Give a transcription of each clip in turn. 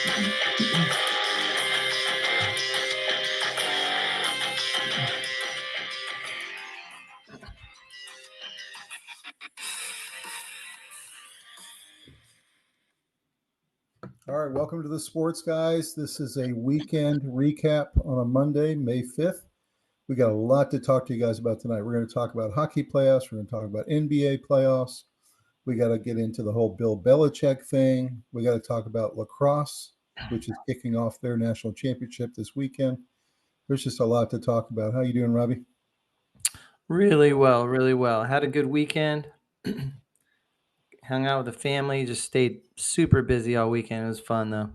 All right, welcome to the Sports Guys. This is a weekend recap on a Monday, May 5th. We got a lot to talk to you guys about tonight. We're going to talk about hockey playoffs. We're going to talk about NBA playoffs. We got to get into the whole Bill Belichick thing. We got to talk about lacrosse, which is kicking off their national championship this weekend. There's just a lot to talk about. How you doing, Robbie? Really well, really well. Had a good weekend. Hung out with the family. Just stayed super busy all weekend. It was fun, though.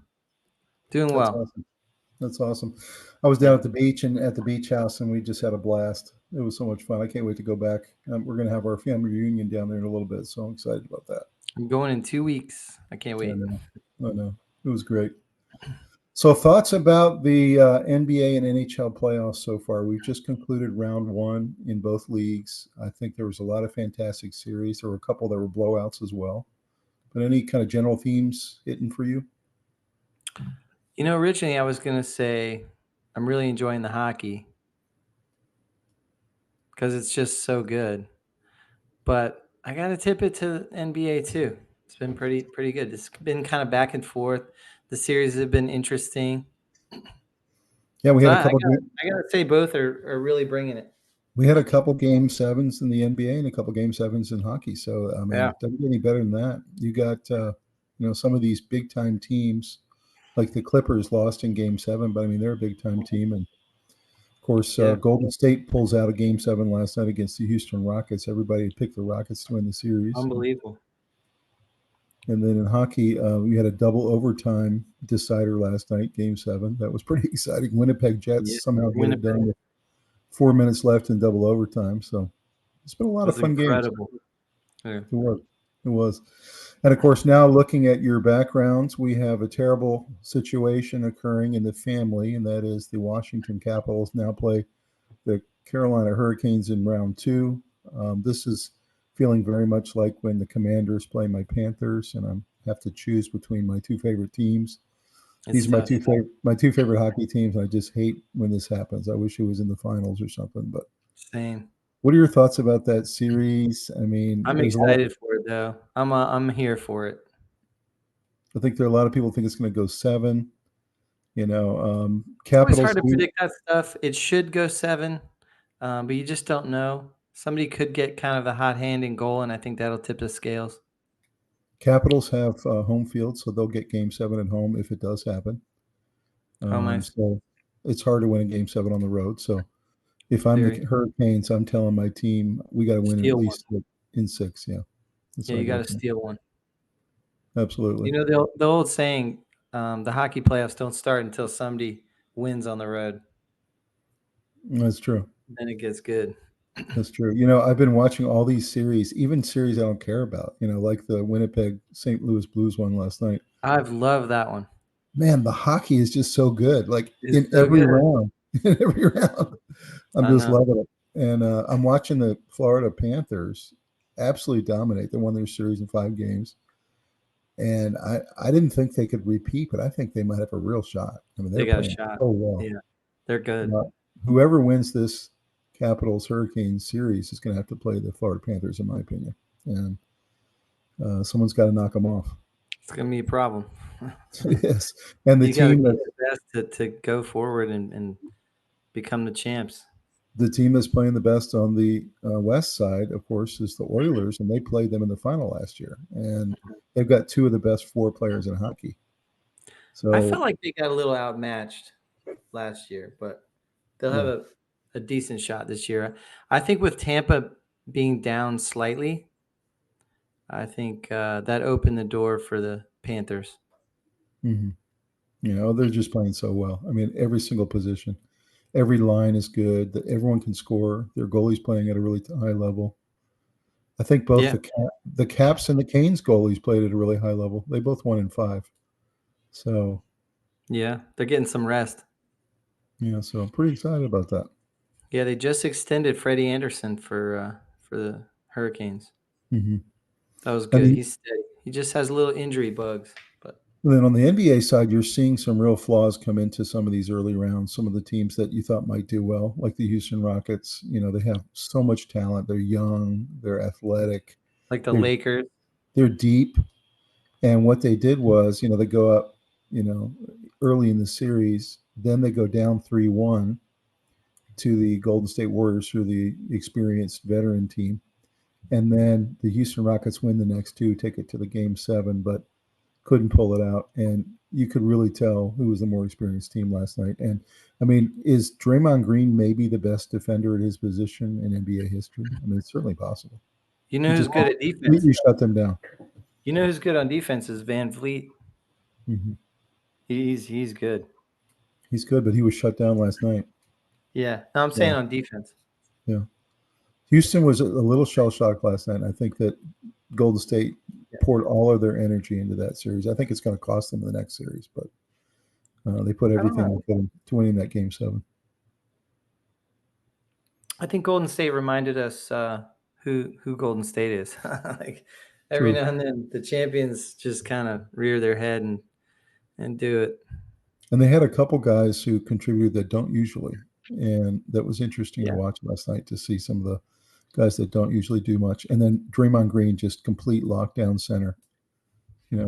Doing well. Awesome. That's awesome. I was down at the beach and at the beach house, and we just had a blast. It was so much fun. I can't wait to go back. We're going to have our family reunion down there in a little bit, so I'm excited about that. I'm going in 2 weeks. I can't wait. I know. It was great. So thoughts about the NBA and NHL playoffs so far. We've just concluded round one in both leagues. I think there was a lot of fantastic series. There were a couple that were blowouts as well. But any kind of general themes hitting for you? You know, originally I was going to say I'm really enjoying the hockey because it's just so good. But I got to tip it to the NBA too. It's been pretty good. It's been kind of back and forth. The series have been interesting. Yeah, we had a couple. I gotta say, both are really bringing it. We had a couple game sevens in the NBA and a couple game sevens in hockey. So I mean, it doesn't get any better than that. You got some of these big time teams, like the Clippers, lost in Game 7, but I mean they're a big time team, and of course Golden State pulls out a Game 7 last night against the Houston Rockets. Everybody picked the Rockets to win the series. Unbelievable. And then in hockey, we had a double overtime decider last night, Game 7. That was pretty exciting. Winnipeg Jets somehow get it done with 4 minutes left in double overtime. So it's been a lot of fun games. Yeah. It was. And of course, now looking at your backgrounds, we have a terrible situation occurring in the family, and that is the Washington Capitals now play the Carolina Hurricanes in round 2. This is feeling very much like when the Commanders play my Panthers, and I have to choose between my two favorite teams. These are my two favorite hockey teams, and I just hate when this happens. I wish it was in the finals or something. But same. What are your thoughts about that series? I mean, I'm excited for it though. I'm here for it. I think there are a lot of people think it's going to go 7. Capitals. It's hard to predict that stuff. It should go 7, but you just don't know. Somebody could get kind of a hot hand in goal, and I think that'll tip the scales. Capitals have home field, so they'll get Game 7 at home if it does happen. Nice. So it's hard to win a Game 7 on the road. So if I'm the Hurricanes, I'm telling my team we got to win at least in 6. Yeah. You got to steal one. Absolutely. You know the old saying, the hockey playoffs don't start until somebody wins on the road. That's true. Then it gets good. That's true. I've been watching all these series, even series I don't care about, like the Winnipeg St. Louis Blues one last night. I've loved that one. Man, the hockey is just so good. Like in every round. In every round. I'm just loving it. And I'm watching the Florida Panthers absolutely dominate. They won their series in 5 games. And I didn't think they could repeat, but I think they might have a real shot. I mean, they got a shot. So well. Yeah, they're good. Whoever wins this Capitals Hurricanes series is going to have to play the Florida Panthers, in my opinion. And someone's got to knock them off. It's going to be a problem. Yes. And the team that's the best to go forward and become the champs. The team that's playing the best on the west side, of course, is the Oilers, and they played them in the final last year. And they've got 2 of the best 4 players in hockey. So I felt like they got a little outmatched last year, but they'll have a decent shot this year. I think with Tampa being down slightly, I think that opened the door for the Panthers. Mm-hmm. They're just playing so well. I mean, every single position. Every line is good. Everyone can score. Their goalie's playing at a really high level. I think both the Caps and the Canes goalies played at a really high level. They both won in 5. So, yeah, they're getting some rest. Yeah, so I'm pretty excited about that. Yeah, they just extended Freddie Anderson for the Hurricanes. Mm-hmm. That was good. He's steady. He just has little injury bugs, but And then on the NBA side, you're seeing some real flaws come into some of these early rounds. Some of the teams that you thought might do well, like the Houston Rockets, they have so much talent. They're young, they're athletic, Like the they're Lakers. they're deep. And what they did was, they go up, early in the series, then they go down 3-1 to the Golden State Warriors, who are the experienced veteran team. And then the Houston Rockets win the next two, take it to the game 7, but couldn't pull it out. And you could really tell who was the more experienced team last night. And I mean, is Draymond Green maybe the best defender at his position in NBA history? I mean, it's certainly possible. You know who's good at defense? Completely shut them down. You know who's good on defense is Van Vliet. Mm-hmm. He's good. He's good, but he was shut down last night. Yeah, no, I'm saying on defense. Yeah. Houston was a little shell-shocked last night. I think that Golden State poured all of their energy into that series. I think it's going to cost them the next series, but they put everything to winning that game 7. I think Golden State reminded us who Golden State is. Like every now and then, the champions just kind of rear their head and do it. And they had a couple guys who contributed that don't usually, and that was interesting to watch last night, to see some of the guys that don't usually do much. And then Draymond Green, just complete lockdown center.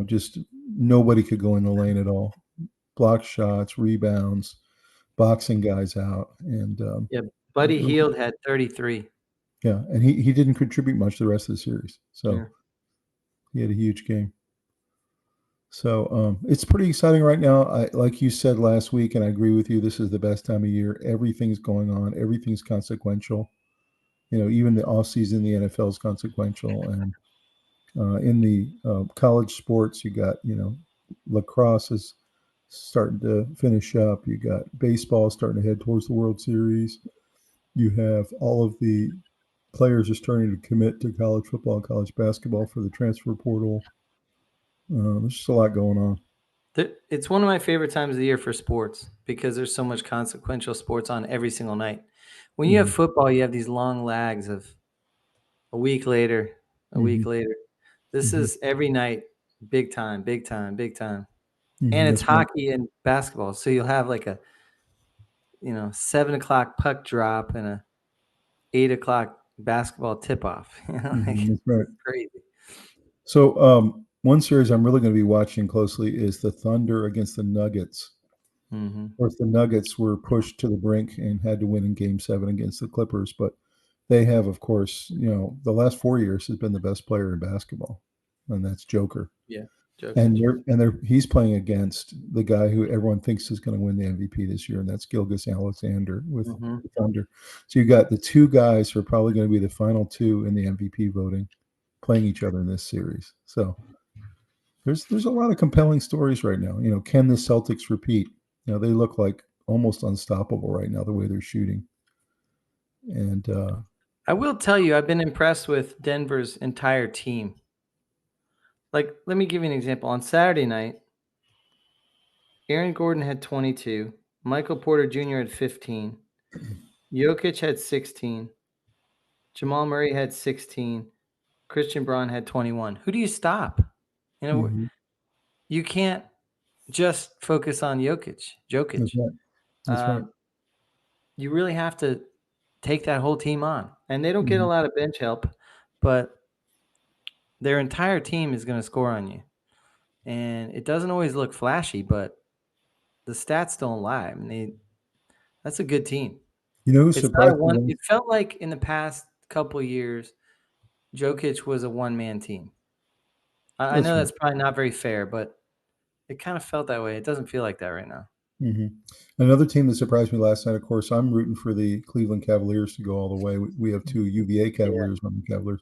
Just nobody could go in the lane at all. Block shots, rebounds, boxing guys out. And Buddy Hield had 33. Yeah, and he didn't contribute much the rest of the series. So he had a huge game. So it's pretty exciting right now. Like you said last week, and I agree with you, this is the best time of year. Everything's going on. Everything's consequential. Even the offseason, the NFL is consequential. And in the college sports, you got, lacrosse is starting to finish up. You got baseball starting to head towards the World Series. You have all of the players are starting to commit to college football and college basketball for the transfer portal. There's just a lot going on. It's one of my favorite times of the year for sports because there's so much consequential sports on every single night. When you have football, you have these long lags of a week later, a week later. This is every night, big time, big time, big time. And it's hockey and basketball. So you'll have like a 7 o'clock puck drop and a 8 o'clock basketball tip off. That's right. Crazy. So one series I'm really going to be watching closely is the Thunder against the Nuggets. Of course, the Nuggets were pushed to the brink and had to win in Game 7 against the Clippers, but they have, of course, the last 4 years has been the best player in basketball, and that's Joker. Yeah, Joker. And he's playing against the guy who everyone thinks is going to win the MVP this year, and that's Gilgeous-Alexander with the Thunder. So you got the two guys who are probably going to be the final two in the MVP voting playing each other in this series. So there's a lot of compelling stories right now. Can the Celtics repeat? They look like almost unstoppable right now, the way they're shooting. And I will tell you, I've been impressed with Denver's entire team. Like, let me give you an example. On Saturday night, Aaron Gordon had 22. Michael Porter Jr. had 15. Jokic had 16. Jamal Murray had 16. Christian Braun had 21. Who do you stop? You can't just focus on Jokic. That's right. You really have to take that whole team on. And they don't get a lot of bench help, but their entire team is going to score on you. And it doesn't always look flashy, but the stats don't lie. I mean, that's a good team. It felt like in the past couple of years, Jokic was a one-man team. I know that's probably not very fair, but it kind of felt that way. It doesn't feel like that right now. Another team that surprised me last night, of course, I'm rooting for the Cleveland Cavaliers to go all the way. We have two UVA Cavaliers on the Cavaliers,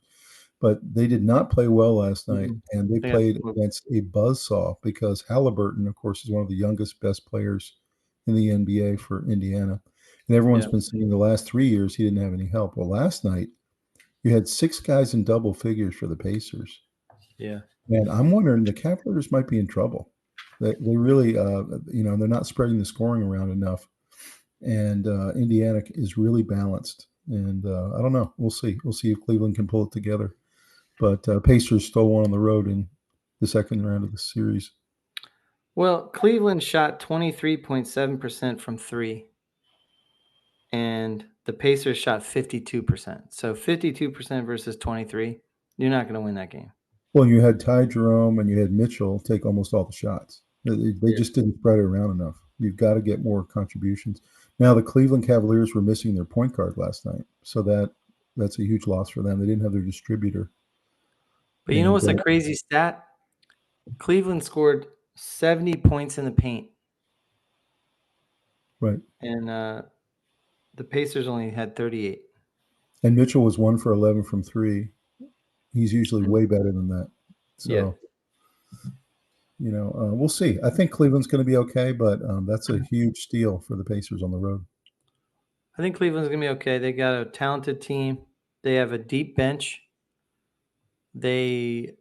but they did not play well last night, and they played against a buzzsaw because Halliburton, of course, is one of the youngest, best players in the NBA for Indiana. And everyone's been saying the last 3 years he didn't have any help. Well, last night you had 6 guys in double figures for the Pacers. Yeah. And I'm wondering, the Cavaliers might be in trouble. They really, they're not spreading the scoring around enough. And Indiana is really balanced. And I don't know. We'll see. We'll see if Cleveland can pull it together. But Pacers stole one on the road in the second round of the series. Well, Cleveland shot 23.7% from three, and the Pacers shot 52%. So 52% versus 23, you're not going to win that game. Well, you had Ty Jerome and you had Mitchell take almost all the shots. They just didn't spread it around enough. You've got to get more contributions. Now, the Cleveland Cavaliers were missing their point guard last night, so that's a huge loss for them. They didn't have their distributor. But you know what's a crazy stat? Cleveland scored 70 points in the paint. Right. And the Pacers only had 38. And Mitchell was 1 for 11 from three. He's usually way better than that. So, we'll see. I think Cleveland's going to be okay, but that's a huge steal for the Pacers on the road. I think Cleveland's going to be okay. They got a talented team. They have a deep bench. They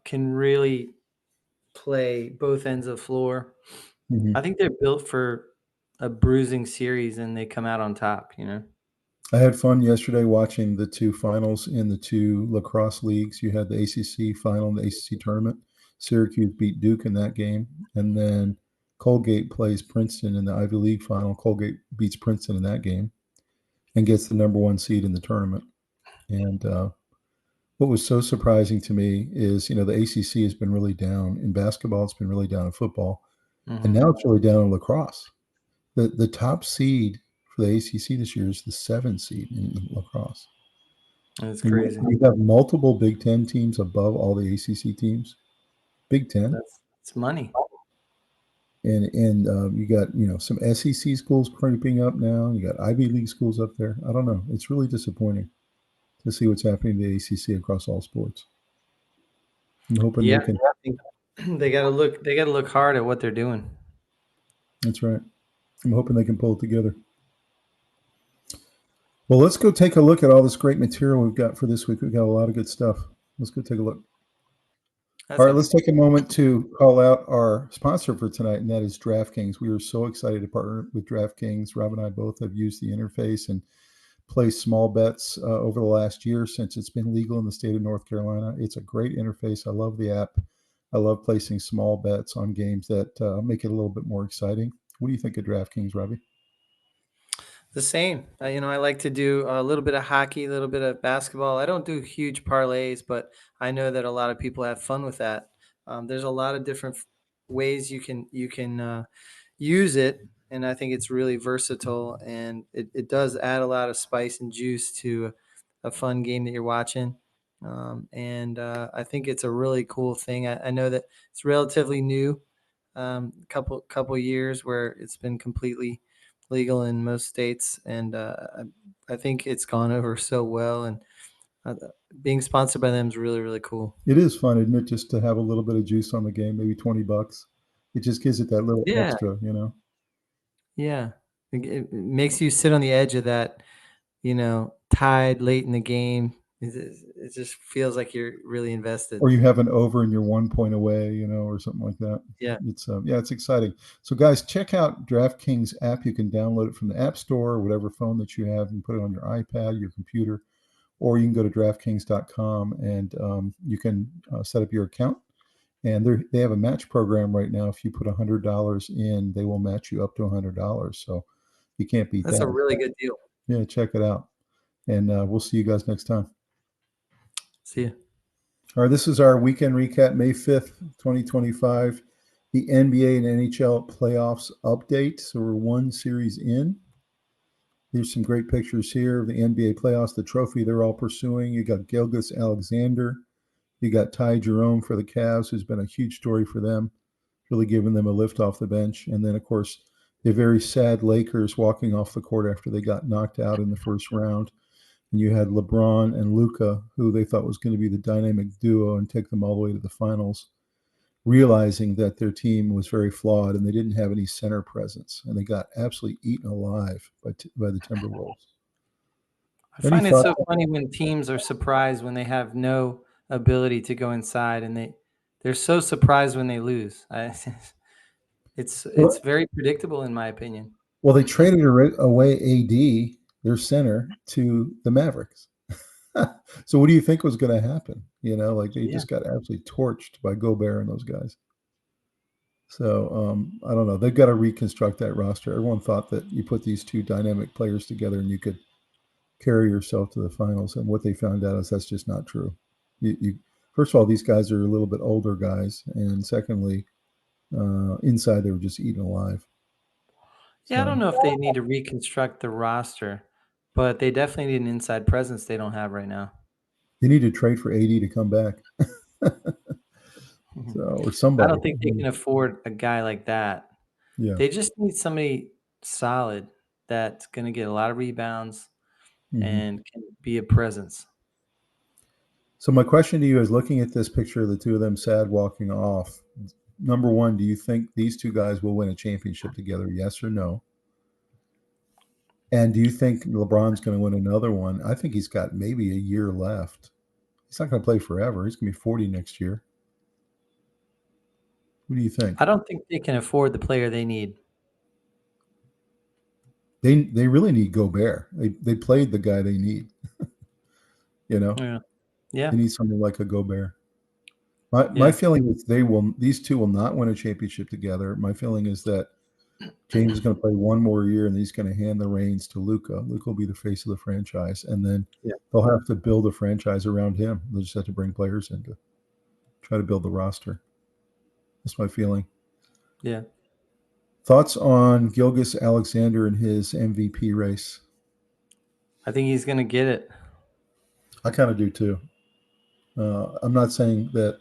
can really play both ends of the floor. Mm-hmm. I think they're built for a bruising series, and they come out on top, I had fun yesterday watching the two finals in the two lacrosse leagues. You had the ACC final and the ACC tournament. Syracuse beat Duke in that game. And then Colgate plays Princeton in the Ivy League final. Colgate beats Princeton in that game and gets the number one seed in the tournament. And what was so surprising to me is, the ACC has been really down in basketball. It's been really down in football. Mm-hmm. And now it's really down in lacrosse. The top seed for the ACC this year is the 7 seed in lacrosse. That's crazy. We have multiple Big Ten teams above all the ACC teams. Big Ten. That's money. And you got some SEC schools creeping up now. You got Ivy League schools up there. I don't know. It's really disappointing to see what's happening to the ACC across all sports. I'm hoping they can. They got to look. They got to look hard at what they're doing. That's right. I'm hoping they can pull it together. Well, let's go take a look at all this great material we've got for this week. We've got a lot of good stuff. Let's go take a look. All right, let's take a moment to call out our sponsor for tonight, and that is DraftKings. We are so excited to partner with DraftKings. Rob and I both have used the interface and placed small bets over the last year since it's been legal in the state of North Carolina. It's a great interface. I love the app. I love placing small bets on games that make it a little bit more exciting. What do you think of DraftKings, Robbie? The same. I like to do a little bit of hockey, a little bit of basketball. I don't do huge parlays, but I know that a lot of people have fun with that. There's a lot of different ways you can use it, and I think it's really versatile, and it does add a lot of spice and juice to a fun game that you're watching. And I think it's a really cool thing. I know that it's relatively new, couple years where it's been completely legal in most states, and I think it's gone over so well, and being sponsored by them is really, really cool. It is fun, isn't it, just to have a little bit of juice on the game, maybe $20. It just gives it that little extra, Yeah, it makes you sit on the edge of that, tied late in the game. It just feels like you're really invested. Or you have an over and you're 1 point away, or something like that. Yeah. It's exciting. So guys, check out DraftKings app. You can download it from the App Store or whatever phone that you have. You can put it on your iPad, your computer, or you can go to DraftKings.com and you can set up your account. And they have a match program right now. If you put $100 in, they will match you up to $100. So you can't beat that. That's a really good deal. Yeah, check it out. And we'll see you guys next time. See you. All right, this is our weekend recap, May 5th, 2025, the NBA and NHL playoffs update. So we're one series in. Here's some great pictures here of the NBA playoffs, the trophy they're all pursuing. You got Gilgeous-Alexander. You got Ty Jerome for the Cavs, who's been a huge story for them, really giving them a lift off the bench. And then, of course, the very sad Lakers walking off the court after they got knocked out in the first round. And you had LeBron and Luka, who they thought was going to be the dynamic duo and take them all the way to the finals, realizing that their team was very flawed and they didn't have any center presence. And they got absolutely eaten alive by the Timberwolves. I find it so funny when teams are surprised when they have no ability to go inside, and they're so surprised when they lose. It's very predictable in my opinion. Well, they traded away AD, their center, to the Mavericks. So what do you think was going to happen? They just got absolutely torched by Gobert and those guys. So I don't know. They've got to reconstruct that roster. Everyone thought that you put these two dynamic players together and you could carry yourself to the finals. And what they found out is that's just not true. You first of all, these guys are a little bit older guys, and secondly, inside they were just eaten alive. Yeah, I don't So know if they need to reconstruct the roster, but they definitely need an inside presence they don't have right now. you need to trade for AD to come back. So or I somebody. don't think they can afford a guy like that. Yeah. They just need somebody solid that's going to get a lot of rebounds Mm-hmm. and can be a presence. So my question to you is, looking at this picture of the two of them sad walking off, number one, do you think these two guys will win a championship together? Yes or no? And do you think LeBron's going to win another one? I think he's got maybe a year left. He's not going to play forever. He's going to be 40 next year. What do you think? I don't think they can afford the player they need. They really need Gobert. They played the guy they need. You know, Yeah. Yeah. they need something like a Gobert. My feeling is these two will not win a championship together. My feeling is that James is going to play one more year, and he's going to hand the reins to Luka. Luka will be the face of the franchise, and then they'll have to build a franchise around him. They'll just have to bring players in to try to build the roster. That's my feeling. Yeah. Thoughts on Gilgeous-Alexander and his MVP race? I think he's going to get it. I kind of do too. I'm not saying that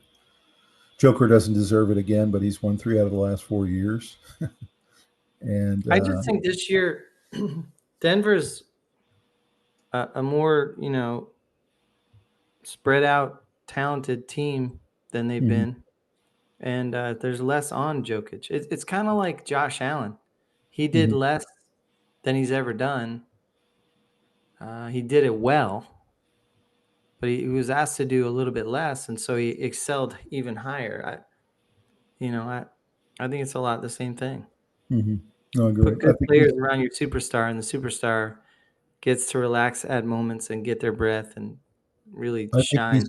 Joker doesn't deserve it again, but he's won 3 out of the last 4 years. And I just think this year Denver's a more, spread out, talented team than they've been. And there's less on Jokic. It's kind of like Josh Allen. He did less than he's ever done. He did it well, but he was asked to do a little bit less, and so he excelled even higher. I think it's a lot the same thing. No, I agree. Put good players around your superstar, and the superstar gets to relax at moments and get their breath and really shine.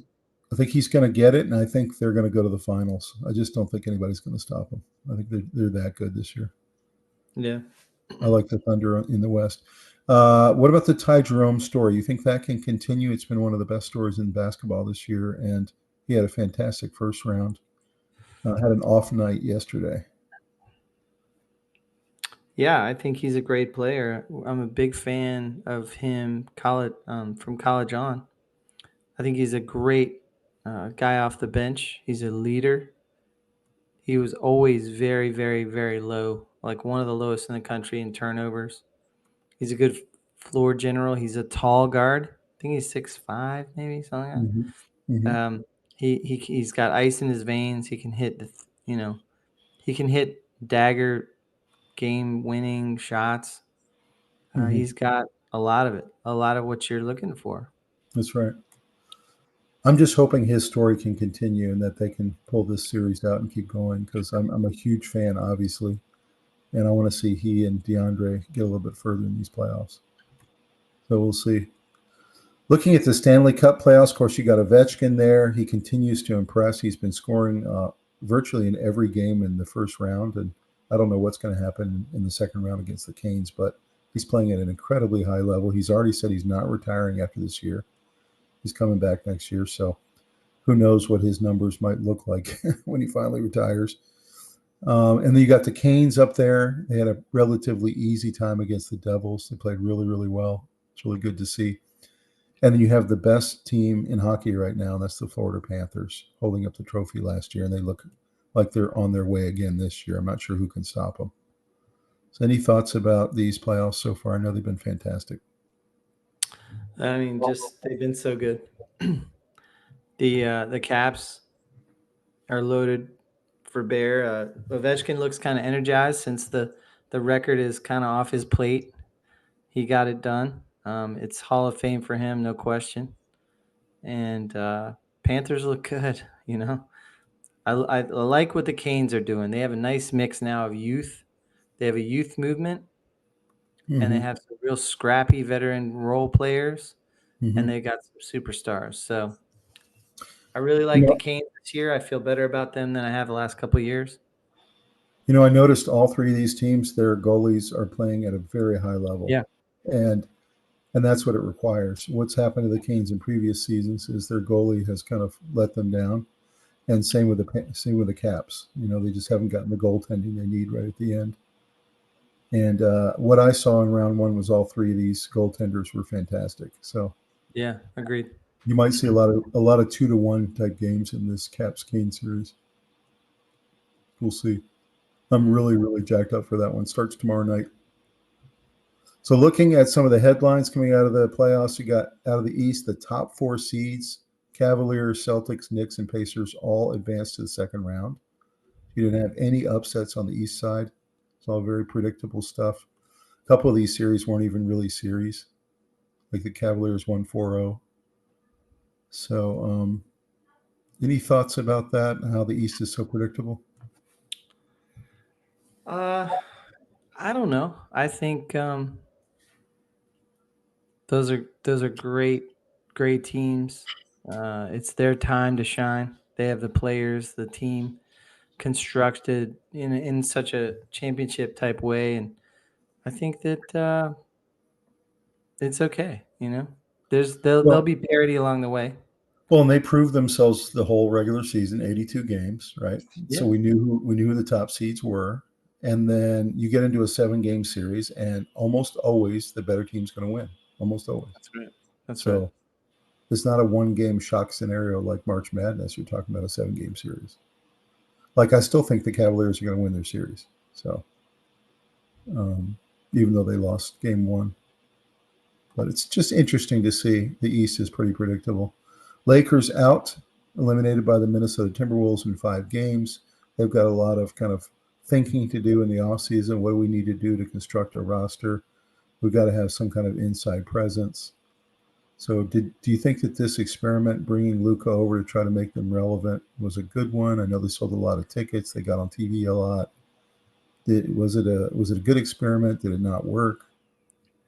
I think he's going to get it, and I think they're going to go to the finals. I just don't think anybody's going to stop them. I think they're that good this year. Yeah. I like the Thunder in the West. What about the Ty Jerome story? You think that can continue? It's been one of the best stories in basketball this year, and he had a fantastic first round. Had an off night yesterday. Yeah, I think he's a great player. I'm a big fan of him from college on. I think he's a great guy off the bench. He's a leader. He was always very, very, very low, like one of the lowest in the country in turnovers. He's a good floor general. He's a tall guard. I think he's 6'5", maybe something like that. Mm-hmm. He's got ice in his veins. He can hit he can hit dagger game-winning shots. He's got a lot of it, a lot of what you're looking for. That's right. I'm just hoping his story can continue and that they can pull this series out and keep going, because I'm a huge fan, obviously, and I want to see he and DeAndre get a little bit further in these playoffs. So we'll see. Looking at the Stanley Cup playoffs, of course, you got Ovechkin there. He continues to impress. He's been scoring virtually in every game in the first round, and I don't know what's going to happen in the second round against the Canes, but he's playing at an incredibly high level. He's already said he's not retiring after this year. He's coming back next year, so who knows what his numbers might look like when he finally retires. And then you got the Canes up there. They had a relatively easy time against the Devils. They played really, really well. It's really good to see. And then you have the best team in hockey right now, and that's the Florida Panthers, holding up the trophy last year, and they look like they're on their way again this year. I'm not sure who can stop them. So any thoughts about these playoffs so far? I know they've been fantastic. I mean, just they've been so good. The Caps are loaded for bear. Ovechkin looks kind of energized since the record is kind of off his plate. He got it done. It's Hall of Fame for him, no question. And Panthers look good. I like what the Canes are doing. They have a nice mix now of youth. They have a youth movement, and they have some real scrappy veteran role players, and they got some superstars. So I really like the Canes this year. I feel better about them than I have the last couple of years. I noticed all three of these teams, their goalies are playing at a very high level. Yeah. And that's what it requires. What's happened to the Canes in previous seasons is their goalie has kind of let them down. And same with the Caps. They just haven't gotten the goaltending they need right at the end. And what I saw in round one was all three of these goaltenders were fantastic. So yeah, agreed. you might see a lot of 2-1 type games in this Caps Canes series. We'll see. I'm really, really jacked up for that one. Starts tomorrow night. So looking at some of the headlines coming out of the playoffs, you got out of the East, the top four seeds, Cavaliers, Celtics, Knicks, and Pacers all advanced to the second round. You didn't have any upsets on the East side. It's all very predictable stuff. A couple of these series weren't even really series. Like the Cavaliers won 4-0. So any thoughts about that and how the East is so predictable? I don't know. I think those are great teams. It's their time to shine. They have the players, the team constructed in such a championship type way, and I think that it's okay. There'll be parity along the way. Well, and they proved themselves the whole regular season, 82 games, right? Yeah. So we knew who the top seeds were. And then you get into a 7-game series, and almost always the better team's going to win. Almost always. That's right. That's so right. It's not a 1-game shock scenario like March Madness. You're talking about a 7-game series. Like, I still think the Cavaliers are going to win their series. So, even though they lost game one. But it's just interesting to see. The East is pretty predictable. Lakers out, eliminated by the Minnesota Timberwolves in 5 games. They've got a lot of kind of thinking to do in the offseason. What do we need to do to construct a roster? We've got to have some kind of inside presence. So do you think that this experiment, bringing Luka over to try to make them relevant, was a good one? I know they sold a lot of tickets. They got on TV a lot. Was it a good experiment? Did it not work?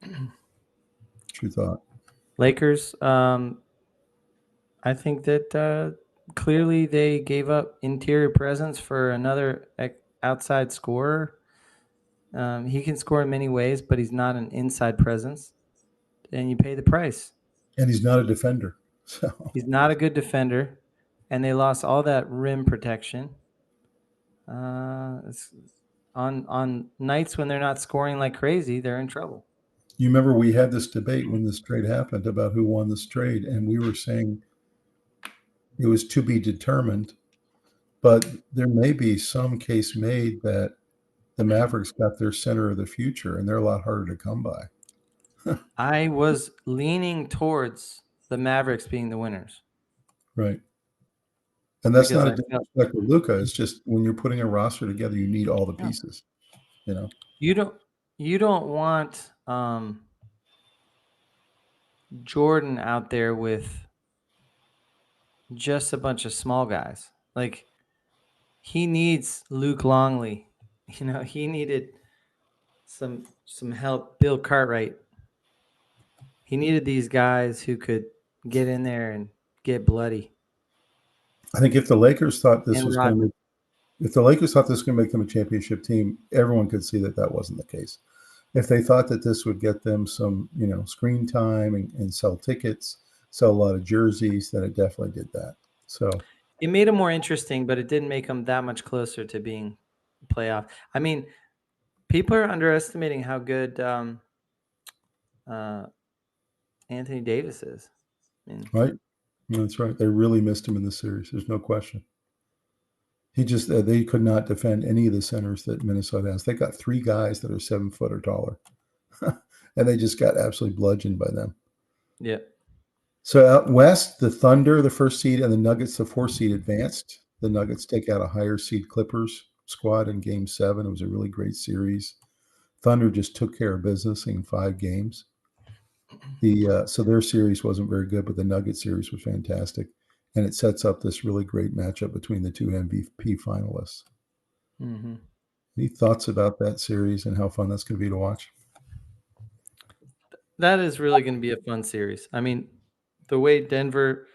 What's your thought? Lakers, I think that clearly they gave up interior presence for another outside scorer. He can score in many ways, but he's not an inside presence, and you pay the price. And he's not a defender. So he's not a good defender, and they lost all that rim protection. On nights when they're not scoring like crazy, they're in trouble. You remember we had this debate when this trade happened about who won this trade, and we were saying it was to be determined, but there may be some case made that the Mavericks got their center of the future, and they're a lot harder to come by. I was leaning towards the Mavericks being the winners. Right. And that's not a disrespect with Luka. It's just when you're putting a roster together, you need all the pieces. You don't want Jordan out there with just a bunch of small guys. Like, he needs Luke Longley. He needed some help. Bill Cartwright. He needed these guys who could get in there and get bloody. I think if the Lakers thought this was going to make them a championship team, everyone could see that wasn't the case. If they thought that this would get them some, screen time and sell tickets, sell a lot of jerseys, then it definitely did that. So it made them more interesting, but it didn't make them that much closer to being playoff. I mean, people are underestimating how good Anthony Davis is. Right. That's right. They really missed him in the series. There's no question. He just they could not defend any of the centers that Minnesota has. They got 3 guys that are 7 foot or taller, and they just got absolutely bludgeoned by them. Yeah. So out west, the Thunder, the 1st seed, and the Nuggets, the 4th seed, advanced. The Nuggets take out a higher seed Clippers squad in Game 7. It was a really great series. Thunder just took care of business in 5 games. So their series wasn't very good, but the Nuggets series was fantastic. And it sets up this really great matchup between the 2 MVP finalists. Mm-hmm. Any thoughts about that series and how fun that's going to be to watch? That is really going to be a fun series. I mean, the way Denver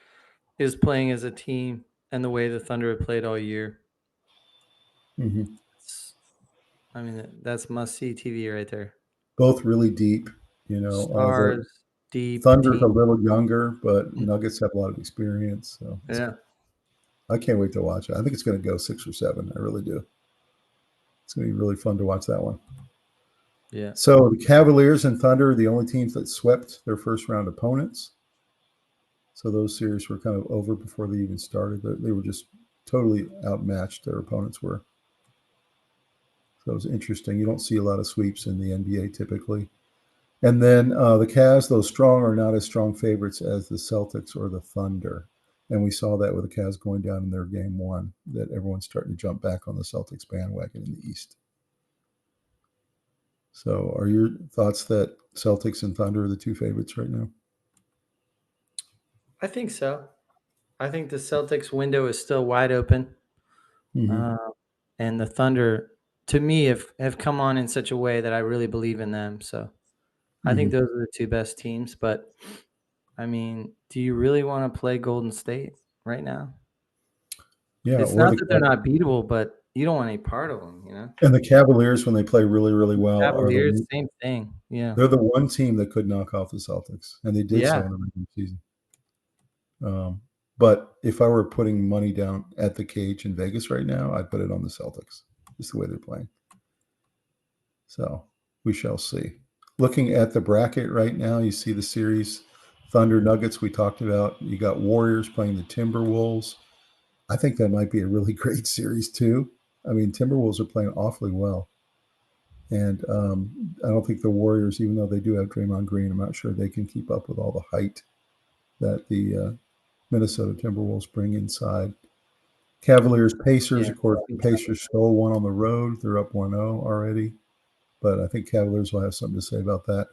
is playing as a team and the way the Thunder have played all year, I mean, that's must-see TV right there. Both really deep, you know. Stars, deep Thunder's a team. little younger, but Nuggets have a lot of experience. So Yeah. I can't wait to watch it. I think it's going to go 6 or 7. I really do. It's going to be really fun to watch that one. Yeah. So the Cavaliers and Thunder are the only teams that swept their first round opponents. So those series were kind of over before they even started. They were just totally outmatched, their opponents were. So it was interesting. You don't see a lot of sweeps in the NBA typically. And then the Cavs, though strong, are not as strong favorites as the Celtics or the Thunder. And we saw that with the Cavs going down in their game 1, that everyone's starting to jump back on the Celtics bandwagon in the East. So are your thoughts that Celtics and Thunder are the 2 favorites right now? I think so. I think the Celtics window is still wide open. Mm-hmm. And the Thunder, to me, have come on in such a way that I really believe in them. So I think those are the 2 best teams. But, I mean, do you really want to play Golden State right now? Yeah, It's or not that they're not beatable, but you don't want any part of them, you know? and the Cavaliers, when they play really, really well, Cavaliers, same thing. Yeah. they're the one team that could knock off the Celtics, and they did so Yeah. in the regular season. But if I were putting money down at the cage in Vegas right now, I'd put it on the Celtics. Just the way they're playing. So we shall see. Looking at the bracket right now, you see the series Thunder Nuggets we talked about. You got Warriors playing the Timberwolves. I think that might be a really great series too. I mean, Timberwolves are playing awfully well. And I don't think the Warriors, even though they do have Draymond Green, I'm not sure they can keep up with all the height that the Minnesota Timberwolves bring inside. Cavaliers, Pacers, Yeah. of course, the Pacers stole one on the road. They're up 1-0 already. But I think Cavaliers will have something to say about that.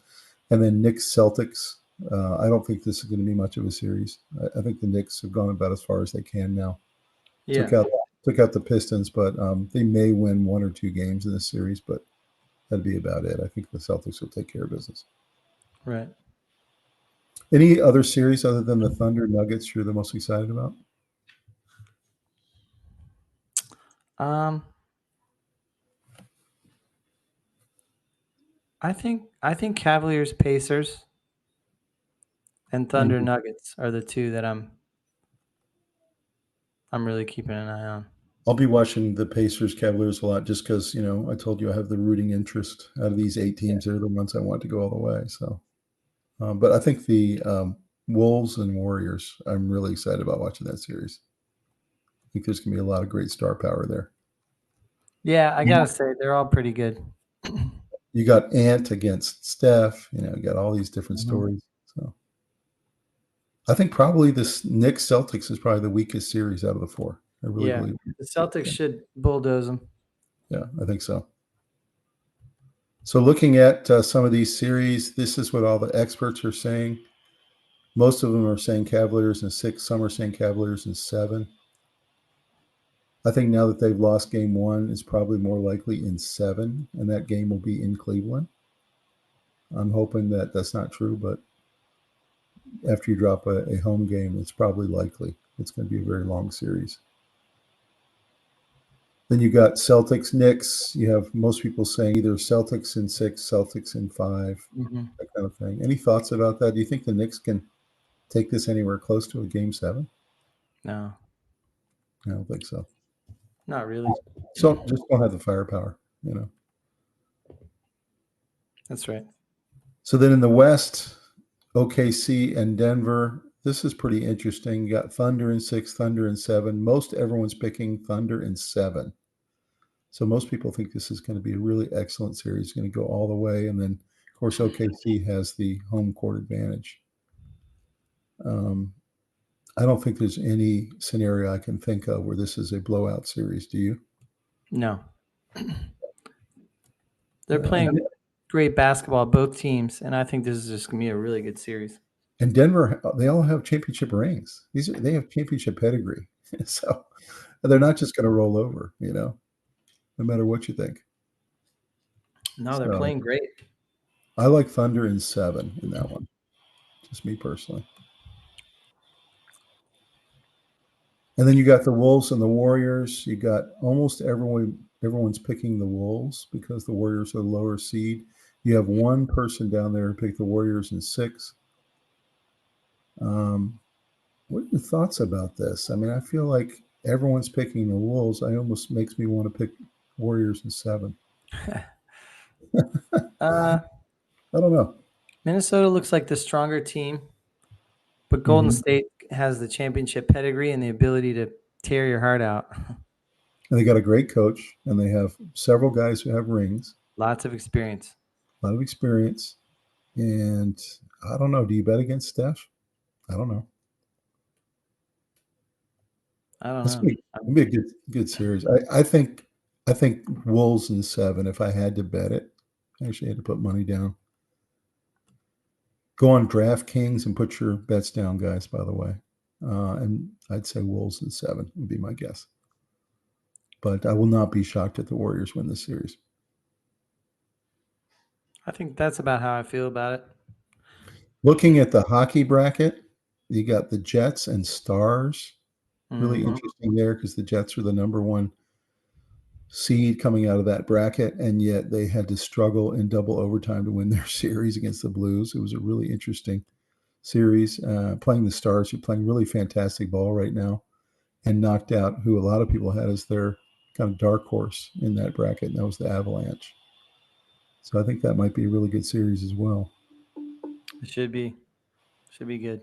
And then Knicks, Celtics. I don't think this is going to be much of a series. I think the Knicks have gone about as far as they can now. Yeah. Took out the Pistons, but they may win 1 or 2 games in this series, but that'd be about it. I think the Celtics will take care of business. Right. Any other series other than the Thunder Nuggets you're the most excited about? I think Cavaliers, Pacers, and Thunder Nuggets are the 2 that I'm really keeping an eye on. I'll be watching the Pacers Cavaliers a lot just because, I told you I have the rooting interest out of these 8 teams. They're the ones I want to go all the way. So, but I think the Wolves and Warriors, I'm really excited about watching that series. I think there's going to be a lot of great star power there. Yeah, I gotta say they're all pretty good. You got Ant against Steph. You got all these different stories. So I think probably this Knicks Celtics is probably the weakest series out of the 4. I really believe. The Celtics should bulldoze them. Yeah, I think so. So looking at some of these series, this is what all the experts are saying. Most of them are saying Cavaliers in 6. Some are saying Cavaliers in 7. I think now that they've lost game 1, it's probably more likely in 7, and that game will be in Cleveland. I'm hoping that that's not true, but after you drop a home game, it's probably likely. It's going to be a very long series. Then you got Celtics, Knicks. You have most people saying either Celtics in 6, Celtics in 5, that kind of thing. Any thoughts about that? Do you think the Knicks can take this anywhere close to a game 7? No, I don't think so. not really. So just don't have the firepower, That's right. So then in the West, OKC and Denver. This is pretty interesting. You got Thunder in 6, Thunder in 7. Most everyone's picking Thunder in 7. So most people think this is going to be a really excellent series. It's going to go all the way. And then, of course, OKC has the home court advantage. I don't think there's any scenario I can think of where this is a blowout series. Do you? No. They're playing great basketball, both teams, and I think this is just going to be a really good series. And Denver, they all have championship rings. They have championship pedigree. So they're not just going to roll over, no matter what you think. No, they're playing great. I like Thunder in 7 in that one. Just me personally. And then you got the Wolves and the Warriors. You got almost everyone everyone's picking the Wolves because the Warriors are the lower seed. You have one person down there who picked the Warriors in 6. What are your thoughts about this? I mean, I feel like everyone's picking the Wolves. I almost makes me want to pick Warriors in 7. I don't know. Minnesota looks like the stronger team, but Golden State has the championship pedigree and the ability to tear your heart out. And they got a great coach, and they have several guys who have rings. Lots of experience. A lot of experience. And I don't know. Do you bet against Steph? I don't know. I don't This know. would be a good series. I think Wolves in 7 if I had to bet it. I actually had to put money down. Go on DraftKings and put your bets down, guys, by the way. And I'd say Wolves in 7 would be my guess. But I will not be shocked if the Warriors win this series. I think that's about how I feel about it. Looking at the hockey bracket, you got the Jets and Stars. Really interesting there because the Jets are the number 1 seed coming out of that bracket, and yet they had to struggle in double overtime to win their series against the Blues. It was a really interesting series. Playing the Stars, who are playing really fantastic ball right now, and knocked out who a lot of people had as their kind of dark horse in that bracket, and that was the Avalanche. So I think that might be a really good series as well. It should be. Should be good.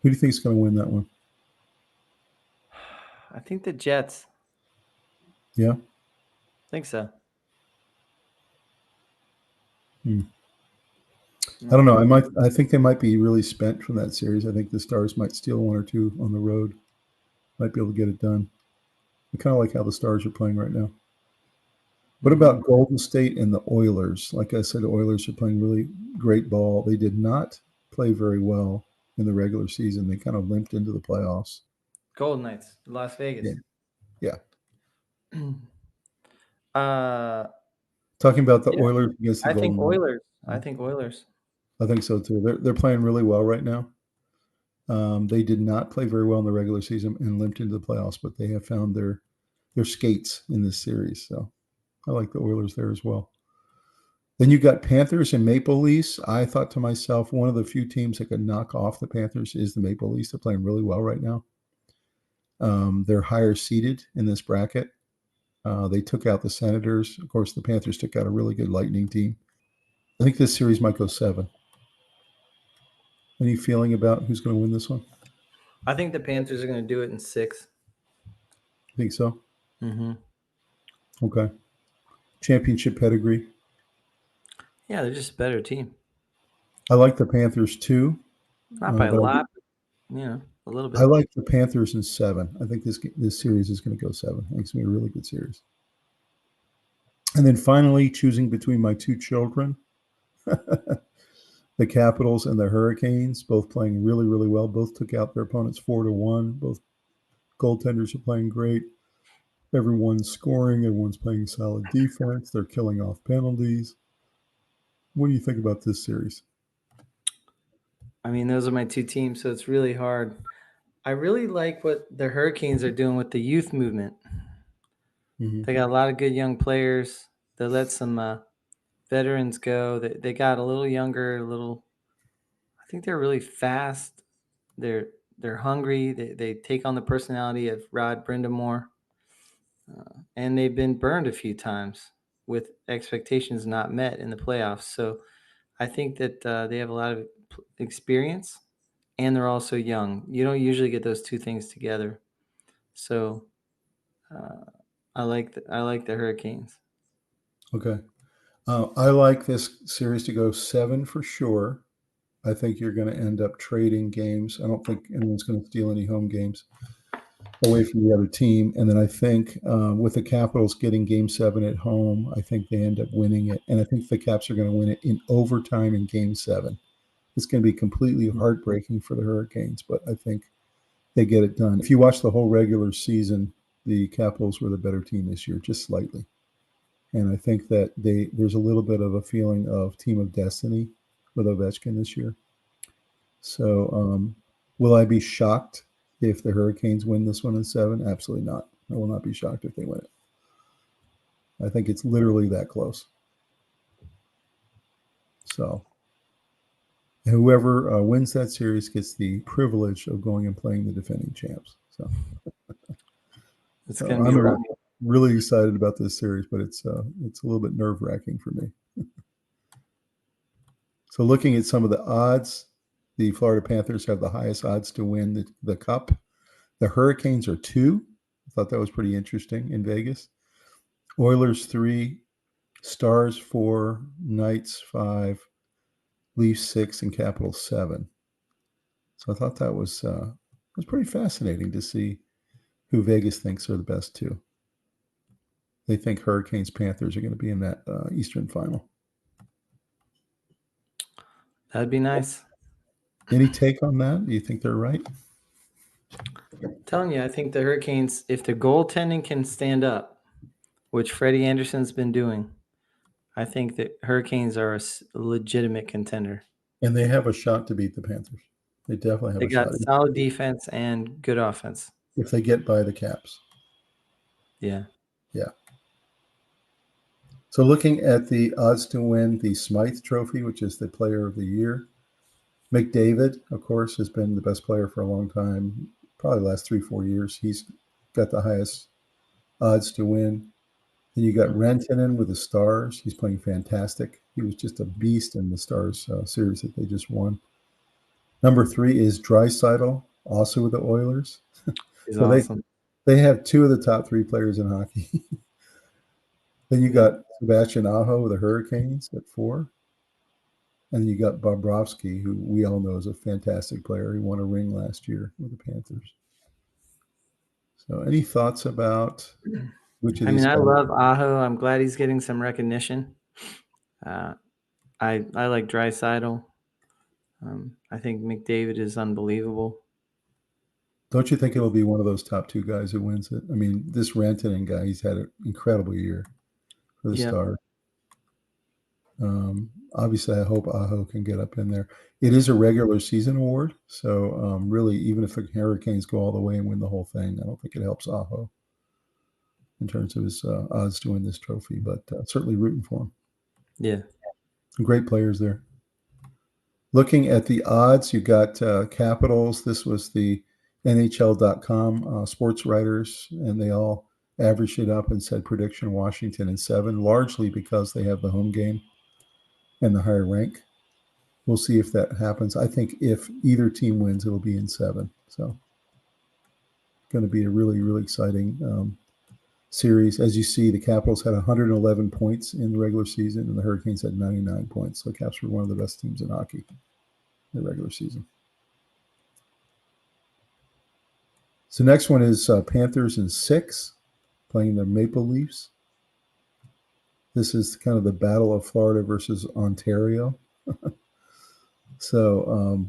Who do you think is going to win that one? I think the Jets. Yeah? I think so. I don't know. I think they might be really spent from that series. I think the Stars might steal 1 or 2 on the road. Might be able to get it done. I kind of like how the Stars are playing right now. What about Golden State and the Oilers? Like I said, the Oilers are playing really great ball. They did not play very well in the regular season. They kind of limped into the playoffs. Golden Knights, Las Vegas. Yeah. Talking about the Oilers against the Golden Knights. Oilers. I think Oilers. I think so too. They're playing really well right now. They did not play very well in the regular season and limped into the playoffs, but they have found their skates in this series. So I like the Oilers there as well. Then you got Panthers and Maple Leafs. I thought to myself, one of the few teams that could knock off the Panthers is the Maple Leafs. They're playing really well right now. They're higher seeded in this bracket. They took out the Senators. Of course, the Panthers took out a really good Lightning team. I think this series might go 7. Any feeling about who's going to win this one? I think the Panthers are going to do it in 6. I think so. Mm-hmm. Okay. Championship pedigree. Yeah, they're just a better team. I like the Panthers too. Not by a lot, but, a little bit. I like the Panthers in 7. I think this series is going to go 7. I think it's going to be a really good series. And then finally, choosing between my 2 children, the Capitals and the Hurricanes, both playing really, really well. Both took out their opponents 4-1. Both goaltenders are playing great. Everyone's scoring. Everyone's playing solid defense. They're killing off penalties. What do you think about this series? I mean, those are my 2 teams, so it's really hard. I really like what the Hurricanes are doing with the youth movement. Mm-hmm. They got a lot of good young players. They let some veterans go. They got a little younger, I think they're really fast. They're hungry. They take on the personality of Rod Brindamore. And they've been burned a few times with expectations not met in the playoffs. So I think that they have a lot of experience, and they're also young. You don't usually get those 2 things together. So I like the Hurricanes. Okay. I like this series to go 7 for sure. I think you're going to end up trading games. I don't think anyone's going to steal any home games away from the other team. And then I think with the Capitals getting Game 7 at home, I think they end up winning it. And I think the Caps are going to win it in overtime in Game 7. It's going to be completely heartbreaking for the Hurricanes, but I think they get it done. If you watch the whole regular season, the Capitals were the better team this year, just slightly. And I think that there's a little bit of a feeling of team of destiny with Ovechkin this year. So will I be shocked if the Hurricanes win this one in 7? Absolutely not. I will not be shocked if they win it. I think it's literally that close. So whoever wins that series gets the privilege of going and playing the defending champs. So It's going to be I'm rough. really excited about this series, but it's a little bit nerve-wracking for me. So looking at some of the odds, the Florida Panthers have the highest odds to win the Cup. The Hurricanes are 2. I thought that was pretty interesting in Vegas. Oilers 3, Stars 4, Knights 5, Leafs 6, and Capitals 7. So I thought that was pretty fascinating to see who Vegas thinks are the best 2. They think Hurricanes Panthers are going to be in that Eastern Final. That'd be nice. Any take on that? Do you think they're right? I'm telling you, I think the Hurricanes, if the goaltending can stand up, which Freddie Anderson's been doing, I think that Hurricanes are a legitimate contender. And they have a shot to beat the Panthers. They definitely have They a got shot. solid defense and good offense. If they get by the Caps. Yeah. Yeah. So looking at the odds to win the Smythe Trophy, which is the Player of the Year, McDavid, of course, has been the best player for a long time, probably the last 3-4 years. He's got the highest odds to win. Then you got Rantanen with the Stars. He's playing fantastic. He was just a beast in the Stars series that they just won. Number 3 is Draisaitl, also with the Oilers. He's So awesome. they have 2 of the top 3 players in hockey. Then you got Sebastian Aho with the Hurricanes at 4. And then you got Bobrovsky, who we all know is a fantastic player. He won a ring last year with the Panthers. So any thoughts about which of these I guys? love Aho. I'm glad he's getting some recognition. I like Draisaitl. I think McDavid is unbelievable. Don't you think it'll be one of those top 2 guys who wins it? I mean, this Rantanen guy, he's had an incredible year for the Stars. Obviously, I hope Aho can get up in there. It is a regular season award, so really, even if the Hurricanes go all the way and win the whole thing, I don't think it helps Aho in terms of his odds to win this trophy, but certainly rooting for him. Yeah. Some great players there. Looking at the odds, you got Capitals. This was the NHL.com sports writers, and they all averaged it up and said prediction Washington in 7, largely because they have the home game and the higher rank. We'll see if that happens. I think if either team wins, it'll be in 7. So going to be a really, really exciting series. As you see, the Capitals had 111 points in the regular season, and the Hurricanes had 99 points. So Caps were one of the best teams in hockey in the regular season. So next one is Panthers in 6, playing the Maple Leafs. This is kind of the battle of Florida versus Ontario. So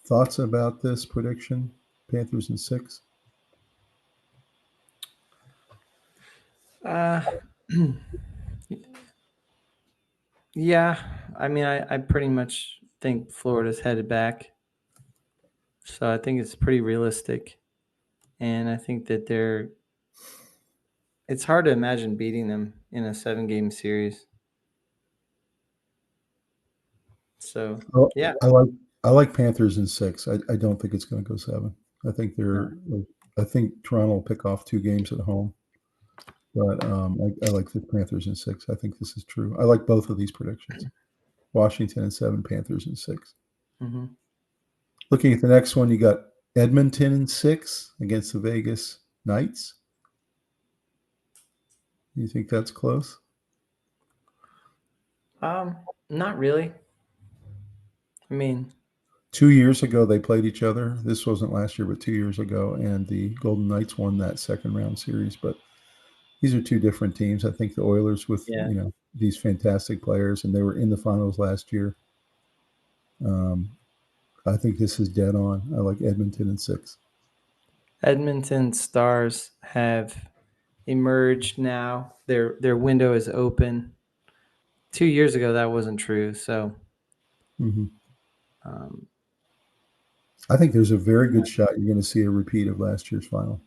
thoughts about this prediction? Panthers in 6? Yeah. I pretty much think Florida's headed back. So I think it's pretty realistic. And I think that it's hard to imagine beating them in a 7-game series. So, yeah. I like Panthers in 6. I don't think it's going to go 7. I think I think Toronto will pick off 2 games at home. But I like the Panthers in 6. I think this is true. I like both of these predictions. Washington in 7, Panthers in 6. Mm-hmm. Looking at the next one, you got Edmonton in 6 against the Vegas Knights. You think that's close? Not really. 2 years ago they played each other. This wasn't last year, but 2 years ago, and the Golden Knights won that second round series. But these are 2 different teams. I think the Oilers with these fantastic players, and they were in the finals last year. I think this is dead on. I like Edmonton in 6. Edmonton Stars have emerged now. Their window is open. 2 years ago, that wasn't true. So, I think there's a very good shot you're going to see a repeat of last year's final,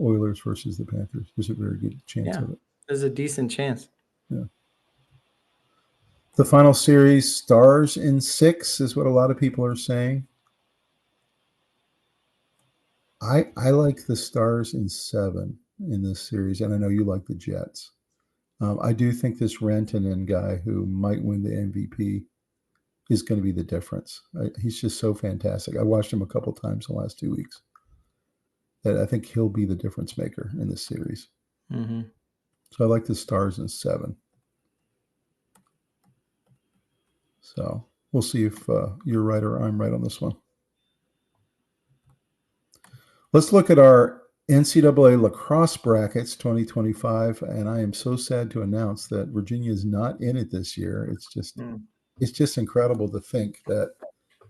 Oilers versus the Panthers. There's a very good chance of it. There's a decent chance. Yeah. The final series, stars in 6, is what a lot of people are saying. I like the stars in 7 in this series, and I know you like the Jets. I do think this Rantanen guy, who might win the MVP, is going to be the difference. He's just so fantastic. I watched him a couple times in the last 2 weeks. That I think he'll be the difference maker in this series. Mm-hmm. So I like the stars in 7. So we'll see if you're right or I'm right on this one. Let's look at our NCAA lacrosse brackets 2025, and I am so sad to announce that Virginia is not in it this year. It's just incredible to think that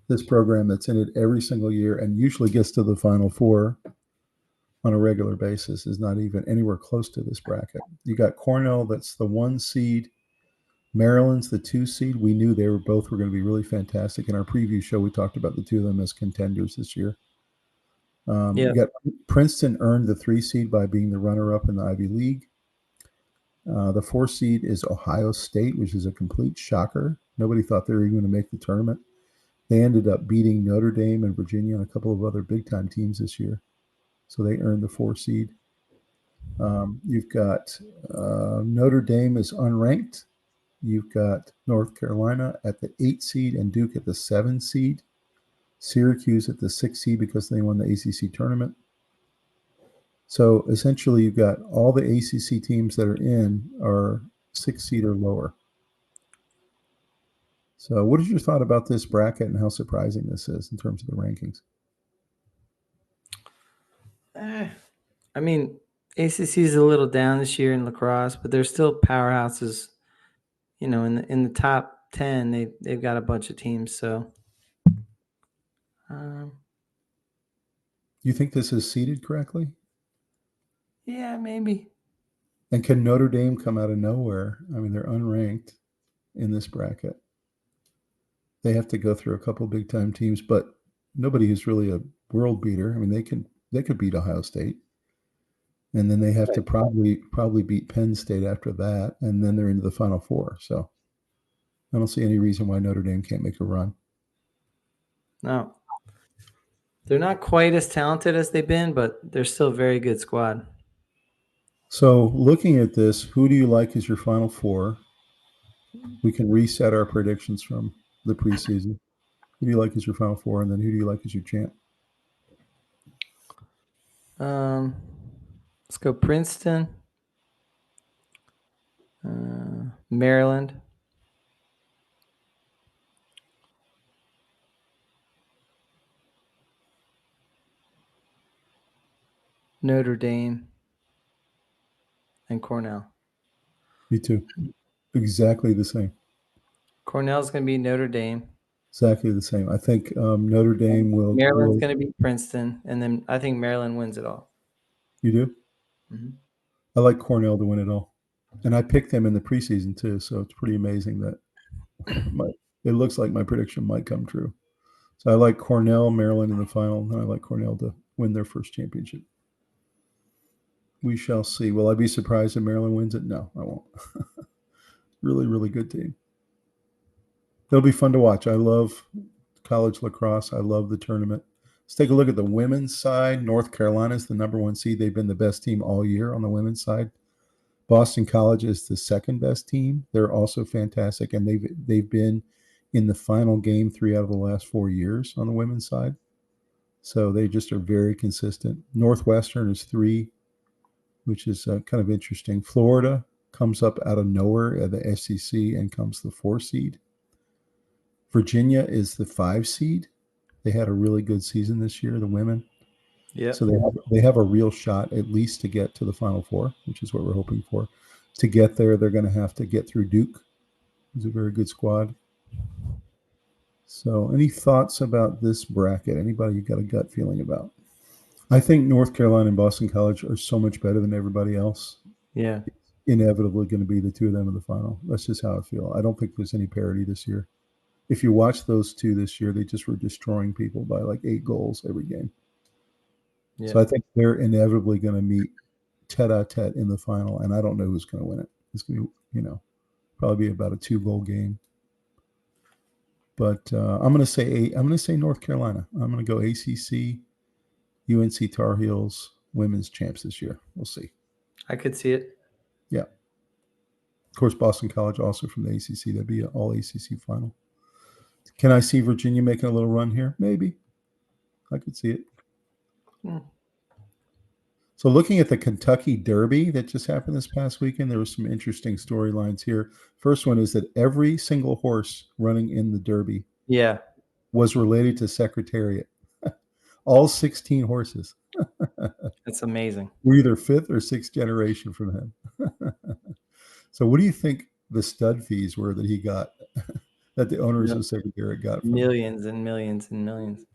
this program that's in it every single year and usually gets to the Final Four on a regular basis is not even anywhere close to this bracket. You got Cornell, that's the 1 seed. Maryland's the 2 seed. We knew they were going to be really fantastic. In our preview show, we talked about the two of them as contenders this year. You got Princeton earned the 3 seed by being the runner-up in the Ivy League. The 4 seed is Ohio State, which is a complete shocker. Nobody thought they were even going to make the tournament. They ended up beating Notre Dame and Virginia and a couple of other big-time teams this year. So they earned the 4 seed. You've got Notre Dame is unranked. You've got North Carolina at the 8 seed and Duke at the 7 seed. Syracuse at the 6 seed because they won the ACC tournament. So essentially, you've got all the ACC teams that are in are 6 seed or lower. So what is your thought about this bracket and how surprising this is in terms of the rankings? I mean, ACC is a little down this year in lacrosse, but they're still powerhouses. You know, in the top 10, they've got a bunch of teams. So, you think this is seeded correctly? Yeah, maybe. And can Notre Dame come out of nowhere? I mean, they're unranked in this bracket. They have to go through a couple big time teams, but nobody is really a world beater. I mean, they could beat Ohio State. And then they have to probably beat Penn State after that, and then they're into the Final Four. So I don't see any reason why Notre Dame can't make a run. No. They're not quite as talented as they've been, but they're still a very good squad. So looking at this, who do you like as your Final Four? We can reset our predictions from the preseason. Who do you like as your Final Four, and then who do you like as your champ? Let's go Princeton, Maryland, Notre Dame, and Cornell. Me too. Exactly the same. Cornell's going to be Notre Dame. Exactly the same. I think Notre Dame will. Maryland's going to be Princeton, and then I think Maryland wins it all. You do? Mm-hmm. I like Cornell to win it all. And I picked them in the preseason too, so it's pretty amazing that it looks like my prediction might come true. So I like Cornell, Maryland in the final, and I like Cornell to win their first championship. We shall see. Will I be surprised if Maryland wins it? No, I won't. Really, really good team. It'll be fun to watch. I love college lacrosse. I love the tournament. Let's take a look at the women's side. North Carolina is the number 1 seed. They've been the best team all year on the women's side. Boston College is the second best team. They're also fantastic, and they've been in the final game 3 out of the last 4 years on the women's side. So they just are very consistent. Northwestern is 3, which is kind of interesting. Florida comes up out of nowhere at the SEC and comes the 4 seed. Virginia is the 5 seed. They had a really good season this year, the women. Yeah. So they have a real shot at least to get to the Final Four, which is what we're hoping for. To get there, they're going to have to get through Duke. It's a very good squad. So any thoughts about this bracket? Anybody you got a gut feeling about? I think North Carolina and Boston College are so much better than everybody else. Yeah. It's inevitably going to be the two of them in the final. That's just how I feel. I don't think there's any parity this year. If you watch those two this year, they just were destroying people by like 8 goals every game. Yeah. So I think they're inevitably going to meet tete-a-tete in the final, and I don't know who's going to win it. It's going to, probably be about a 2-goal game. But I'm going to say North Carolina. I'm going to go ACC, UNC Tar Heels, women's champs this year. We'll see. I could see it. Yeah. Of course, Boston College also from the ACC. That'd be an all ACC final. Can I see Virginia making a little run here? Maybe. I could see it. So looking at the Kentucky Derby that just happened this past weekend, there were some interesting storylines here. First one is that every single horse running in the Derby was related to Secretariat. All 16 horses. That's amazing. We're either 5th or 6th generation from him. So what do you think the stud fees were that he got, that the owners of Secretariat got? From millions and millions and millions.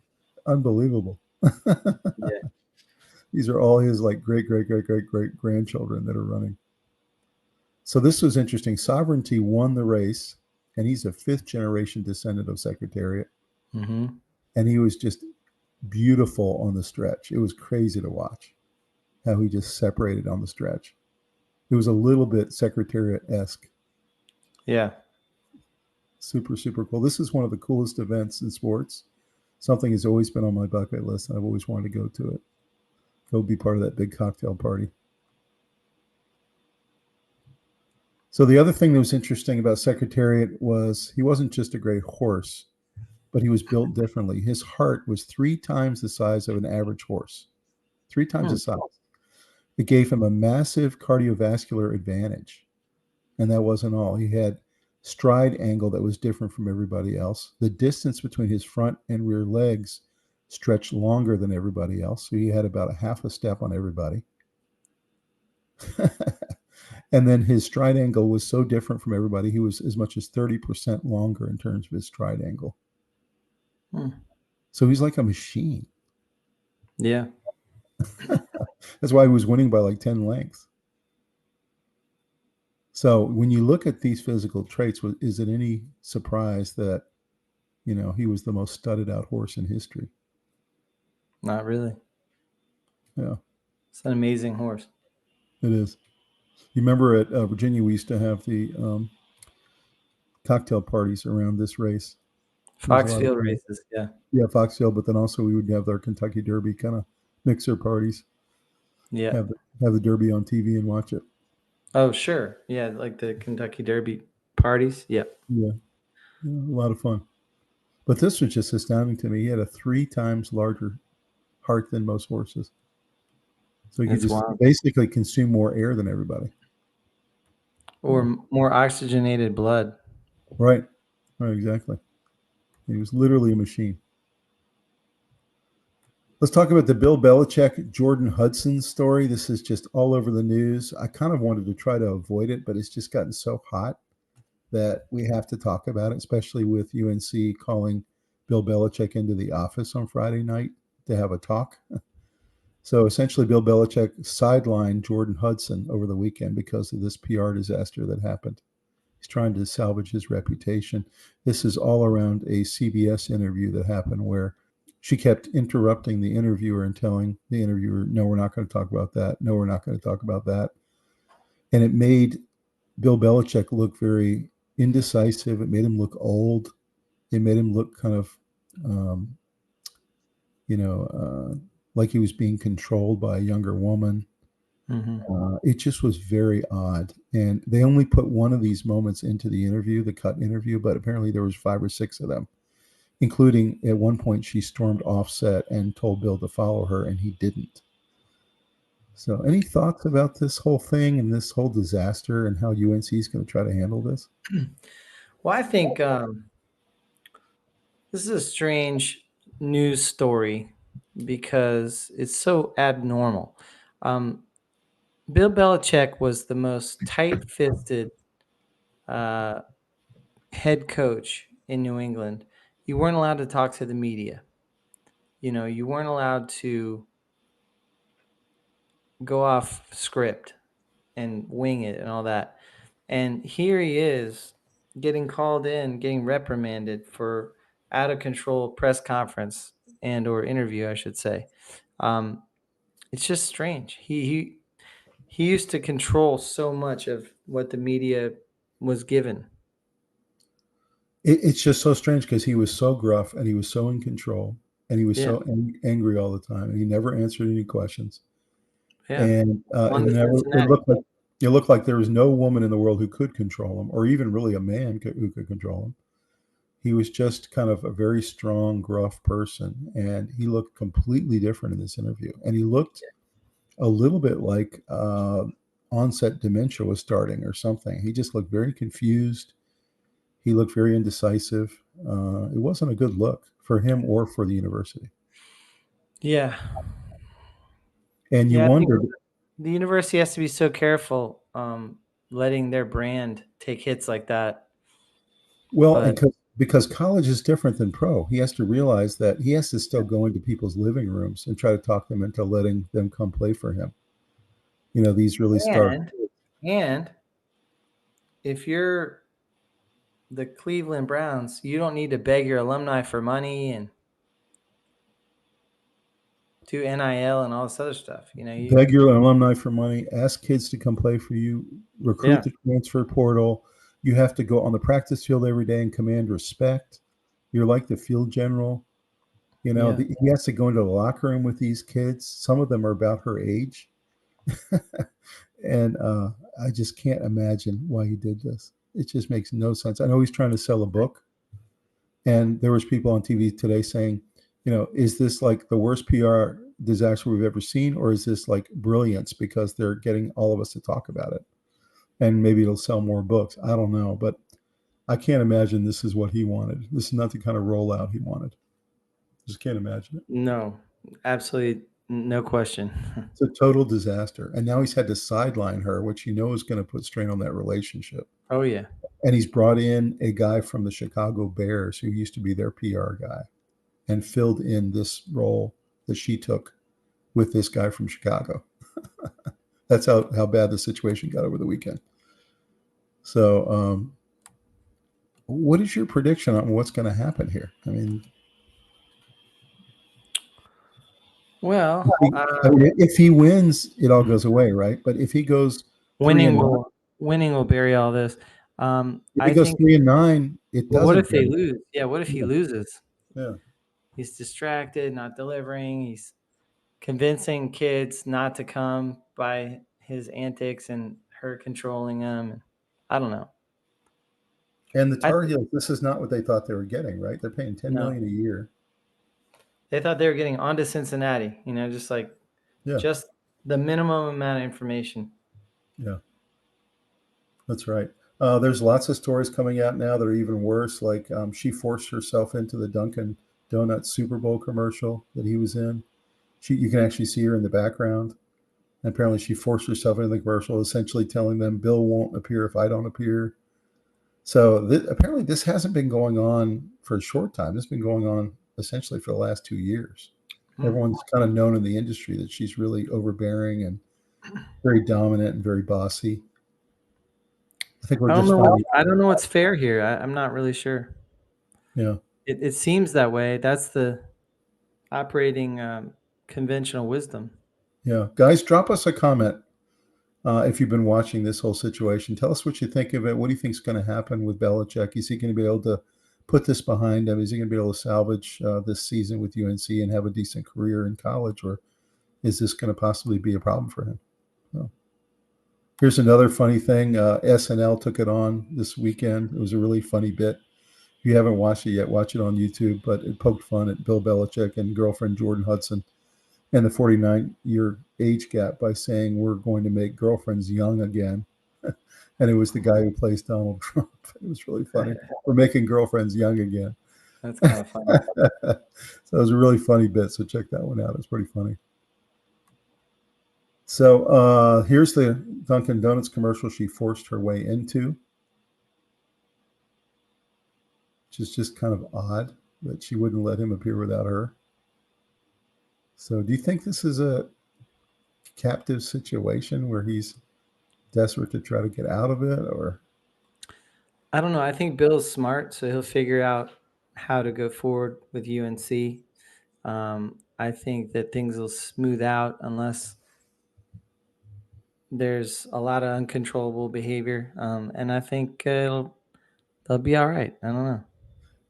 Unbelievable. Yeah. These are all his like great grandchildren that are running. So this was interesting. Sovereignty won the race, and he's a 5th generation descendant of Secretariat. Mm-hmm. And he was just beautiful on the stretch. It was crazy to watch how he just separated on the stretch. It was a little bit Secretariat-esque. Yeah. Super, super cool. This is one of the coolest events in sports. Something has always been on my bucket list, and I've always wanted to go to it. Go be part of that big cocktail party. So the other thing that was interesting about Secretariat was he wasn't just a great horse, but he was built differently. His heart was 3 times the size of an average horse. 3 times the size. It gave him a massive cardiovascular advantage. And that wasn't all. He had stride angle that was different from everybody else. The distance between his front and rear legs stretched longer than everybody else. So he had about a half a step on everybody. And then his stride angle was so different from everybody. He was as much as 30% longer in terms of his stride angle. So he's like a machine. Yeah. That's why he was winning by like 10 lengths. So when you look at these physical traits, is it any surprise that, he was the most studded out horse in history? Not really. Yeah. It's an amazing horse. It is. You remember at Virginia, we used to have the cocktail parties around this race. Foxfield races, yeah. Yeah, Foxfield, but then also we would have our Kentucky Derby kind of mixer parties. Yeah. Have the Derby on TV and watch it. Oh, sure. Yeah, like the Kentucky Derby parties. Yeah. Yeah, a lot of fun. But this was just astounding to me. He had a 3 times larger heart than most horses. So he could just basically consume more air than everybody. Or more oxygenated blood. Right, exactly. He was literally a machine. Let's talk about the Bill Belichick, Jordon Hudson story. This is just all over the news. I kind of wanted to try to avoid it, but it's just gotten so hot that we have to talk about it, especially with UNC calling Bill Belichick into the office on Friday night to have a talk. So essentially, Bill Belichick sidelined Jordon Hudson over the weekend because of this PR disaster that happened. He's trying to salvage his reputation. This is all around a CBS interview that happened where she kept interrupting the interviewer and telling the interviewer, no, we're not going to talk about that. No, we're not going to talk about that. And it made Bill Belichick look very indecisive. It made him look old. It made him look kind of, like he was being controlled by a younger woman. Mm-hmm. It just was very odd. And they only put one of these moments into the interview, the cut interview, but apparently there was 5 or 6 of them, including at one point she stormed offset and told Bill to follow her, and he didn't. So any thoughts about this whole thing and this whole disaster and how UNC is going to try to handle this? Well, I think this is a strange news story because it's so abnormal. Bill Belichick was the most tight-fisted head coach in New England. You weren't allowed to talk to the media. You weren't allowed to go off script and wing it and all that. And here he is getting called in, getting reprimanded for out of control press conference and or interview, I should say. It's just strange. He he used to control so much of what the media was given. It's just so strange because he was so gruff and he was so in control and he was Yeah. so angry all the time and he never answered any questions. Yeah. And On to Cincinnati. it looked like there was no woman in the world who could control him, or even really a man who could control him. He was just kind of a very strong, gruff person, and he looked completely different in this interview. And he looked a little bit like onset dementia was starting or something. He just looked very confused. He looked very indecisive. It wasn't a good look for him or for the university. Yeah. And you Yeah, I think wondered, the university has to be so careful letting their brand take hits like that. well, But because college is different than pro. He has to realize that he has to still go into people's living rooms and try to talk them into letting them come play for him. You know, these really star. and if you're the Cleveland Browns, you don't need to beg your alumni for money and do NIL and all this other stuff. You know, Beg your alumni for money, ask kids to come play for you, recruit the transfer portal. You have to go on the practice field every day and command respect. You're like the field general. You know, he has to go into the locker room with these kids. Some of them are about her age. And I just can't imagine why he did this. It just makes no sense. I know he's trying to sell a book. And there was people on TV today saying, you know, is this like the worst PR disaster we've ever seen, or is this like brilliance because they're getting all of us to talk about it, and maybe it'll sell more books? I don't know, but I can't imagine this is what he wanted. This is not the kind of rollout he wanted. Just can't imagine it. No, absolutely no question. It's a total disaster, and now he's had to sideline her, which you know is going to put strain on that relationship. Oh yeah. And he's brought in a guy from the Chicago Bears who used to be their PR guy and filled in this role that she took with this guy from Chicago. That's how bad the situation got over the weekend. So, what is your prediction on what's going to happen here? I mean, well, if he wins, it all goes away, right? But if he goes winning will bury all this. If he goes 3-9, it doesn't. What if they lose? Yeah, what if he loses? Yeah. He's distracted, not delivering. He's convincing kids not to come by his antics and her controlling them. I don't know. And the Tar Heels, this is not what they thought they were getting, right? They're paying $10 million a year. They thought they were getting on to Cincinnati, you know, just like just the minimum amount of information. Yeah. That's right. There's lots of stories coming out now that are even worse. Like she forced herself into the Dunkin' Donuts Super Bowl commercial that he was in. You can actually see her in the background. And apparently she forced herself into the commercial, essentially telling them Bill won't appear if I don't appear. So apparently this hasn't been going on for a short time. It's been going on essentially for the last 2 years. Everyone's kind of known in the industry that she's really overbearing and very dominant and very bossy. I think we're I don't know what's fair here. I'm not really sure. Yeah. It seems that way. That's the operating conventional wisdom. Yeah. Guys, drop us a comment if you've been watching this whole situation. Tell us what you think of it. What do you think is going to happen with Belichick? Is he going to be able to put this behind him? Is he going to be able to salvage this season with UNC and have a decent career in college? Or is this going to possibly be a problem for him? So, here's another funny thing. SNL took it on this weekend. It was a really funny bit. If you haven't watched it yet, watch it on YouTube. But it poked fun at Bill Belichick and girlfriend Jordon Hudson and the 49-year age gap by saying we're going to make girlfriends young again. And it was the guy who plays Donald Trump. It was really funny. We're making girlfriends young again. That's kind of funny. So it was a really funny bit. So check that one out. It's pretty funny. So here's the Dunkin' Donuts commercial she forced her way into, which is just kind of odd that she wouldn't let him appear without her. So do you think this is a captive situation where he's desperate to try to get out of it, or? I don't know. I think Bill's smart, so he'll figure out how to go forward with UNC. I think that things will smooth out unless there's a lot of uncontrollable behavior, and I think they'll be all right. I don't know.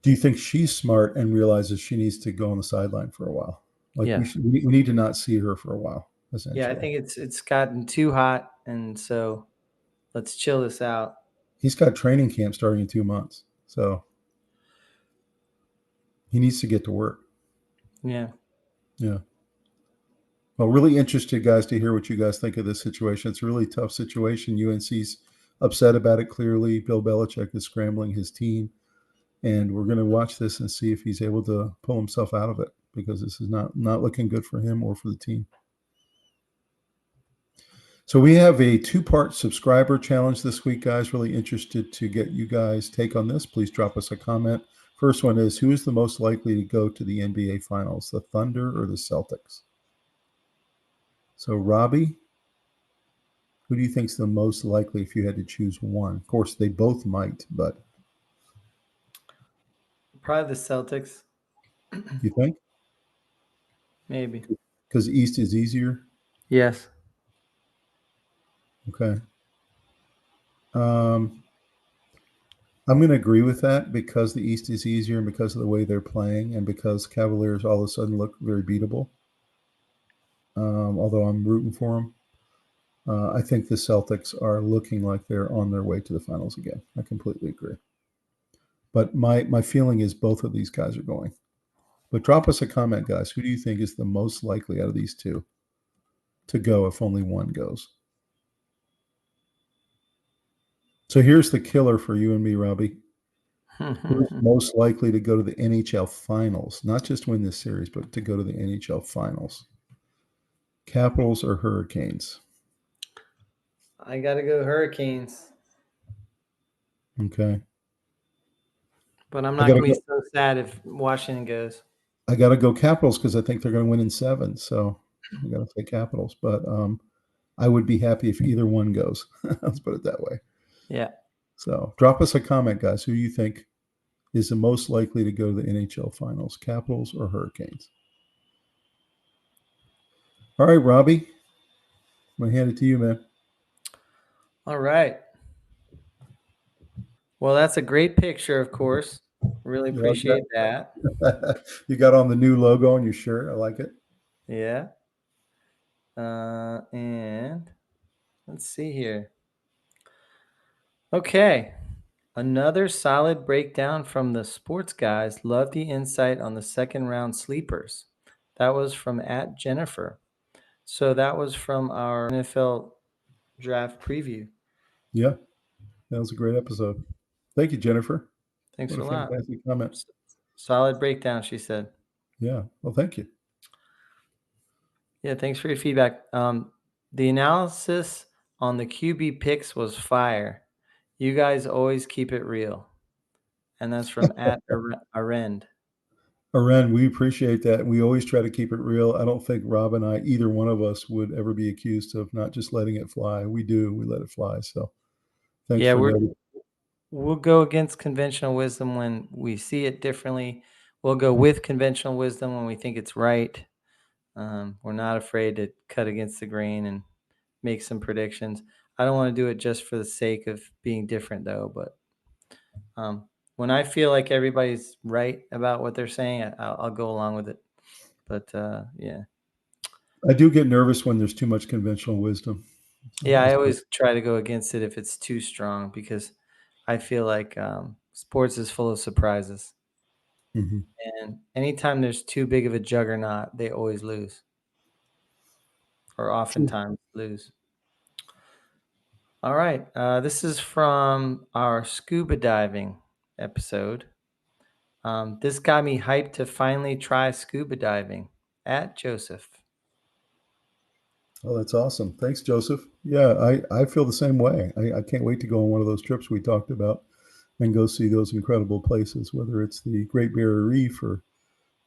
Do you think she's smart and realizes she needs to go on the sideline for a while? Like Yes. we need to not see her for a while, Yeah, I essentially. think it's gotten too hot, and so let's chill this out. He's got training camp starting in 2 months, so he needs to get to work. Yeah. Yeah. Well, really interested, guys, to hear what you guys think of this situation. It's a really tough situation. UNC's upset about it. Clearly, Bill Belichick is scrambling his team, and we're going to watch this and see if he's able to pull himself out of it, because this is not looking good for him or for the team. So we have a 2-part subscriber challenge this week, guys. Really interested to get you guys' take on this. Please drop us a comment. First one is, who is the most likely to go to the NBA Finals, the Thunder or the Celtics? So, Robbie, who do you think is the most likely if you had to choose one? Of course, they both might, but Probably the Celtics. you think? Maybe. Because East is easier? Yes. Okay. I'm going to agree with that, because the East is easier and because of the way they're playing and because Cavaliers all of a sudden look very beatable. Although I'm rooting for them. I think the Celtics are looking like they're on their way to the finals again. I completely agree. But my feeling is both of these guys are going. But drop us a comment, guys. Who do you think is the most likely out of these two to go if only one goes? So here's the killer for you and me, Robbie. Who's most likely to go to the NHL finals? Not just win this series, but to go to the NHL finals. Capitals or Hurricanes? I got to go Hurricanes. Okay. But I'm not going to be so sad if Washington goes. I got to go Capitals because I think they're going to win in 7. So I got to say Capitals. But I would be happy if either one goes. Let's put it that way. Yeah. So drop us a comment, guys. Who you think is the most likely to go to the NHL finals, Capitals or Hurricanes? All right, Robbie. I'm going to hand it to you, man. All right. Well, that's a great picture, of course. Really appreciate that. You got on the new logo on your shirt. I like it. Yeah. And let's see here. Okay. Another solid breakdown from the Sports Guyz. Love the insight on the second round sleepers. That was from @Jennifer. So that was from our NFL draft preview. Yeah, that was a great episode. Thank you, Jennifer. Thanks What a a lot. fantastic comment. Solid breakdown, she said. Yeah, well, thank you. Yeah, thanks for your feedback. The analysis on the QB picks was fire. You guys always keep it real. And that's from @Arend. Aren, we appreciate that. We always try to keep it real. I don't think Rob and I, either one of us, would ever be accused of not just letting it fly. We do. We let it fly. So thanks Yeah, for noting. we'll go against conventional wisdom when we see it differently. We'll go with conventional wisdom when we think it's right. We're not afraid to cut against the grain and make some predictions. I don't want to do it just for the sake of being different, though. But when I feel like everybody's right about what they're saying, I'll go along with it. But yeah. I do get nervous when there's too much conventional wisdom. Yeah, I always try to go against it if it's too strong, because I feel like sports is full of surprises. Mm-hmm. And anytime there's too big of a juggernaut, they always lose, or oftentimes lose. All right. This is from our scuba diving episode. This got me hyped to finally try scuba diving, @Joseph. Oh, that's awesome. Thanks, Joseph. Yeah, I feel the same way. I can't wait to go on one of those trips we talked about and go see those incredible places, whether it's the Great Barrier Reef or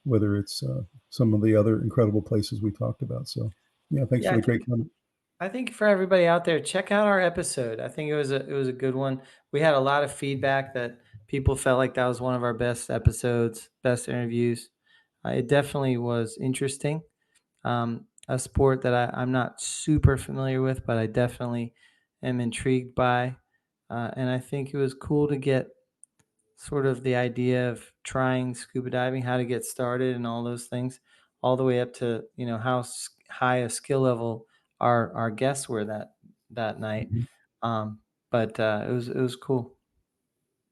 whether it's some of the other incredible places we talked about. So, yeah, thanks for the great comment. I think for everybody out there, check out our episode. I think it was a good one. We had a lot of feedback that people felt like that was one of our best episodes, best interviews. It definitely was interesting. a sport that I'm not super familiar with, but I definitely am intrigued by. And I think it was cool to get sort of the idea of trying scuba diving, how to get started, and all those things, all the way up to how high a skill level our guests were that night. Mhm. Um, but it was cool.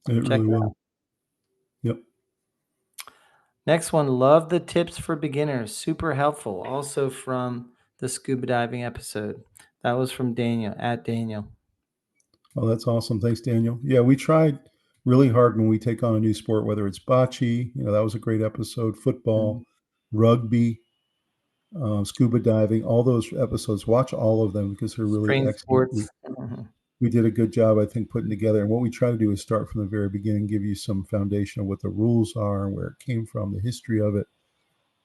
It Check really it was. out. Yep. Next one, love the tips for beginners, super helpful. Also from the scuba diving episode. That was from Daniel at Daniel. Oh, that's awesome. Thanks, Daniel. Yeah, we tried really hard when we take on a new sport, whether it's bocce, that was a great episode, football, rugby, scuba diving, all those episodes. Watch all of them because they're really Spring excellent. sports. Mhm. We did a good job, I think, putting together. And what we try to do is start from the very beginning, give you some foundation of what the rules are, where it came from, the history of it,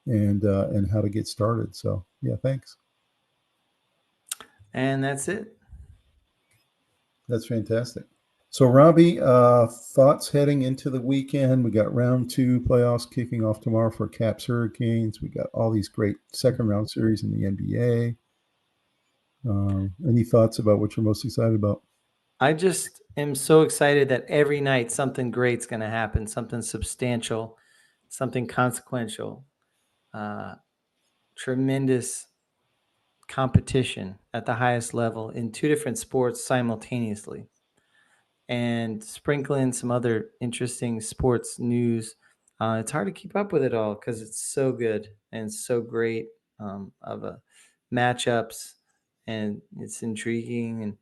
and how to get started. So, yeah, thanks. And that's it. That's fantastic. So, Robbie, thoughts heading into the weekend? We got round 2 playoffs kicking off tomorrow for Caps Hurricanes. We got all these great second round series in the NBA. Any thoughts about what you're most excited about? I just am so excited that every night something great's going to happen, something substantial, something consequential, uh, tremendous competition at the highest level in two different sports simultaneously, and sprinkle in some other interesting sports news. It's hard to keep up with it all because it's so good and so great of a matchups, and it's intriguing, and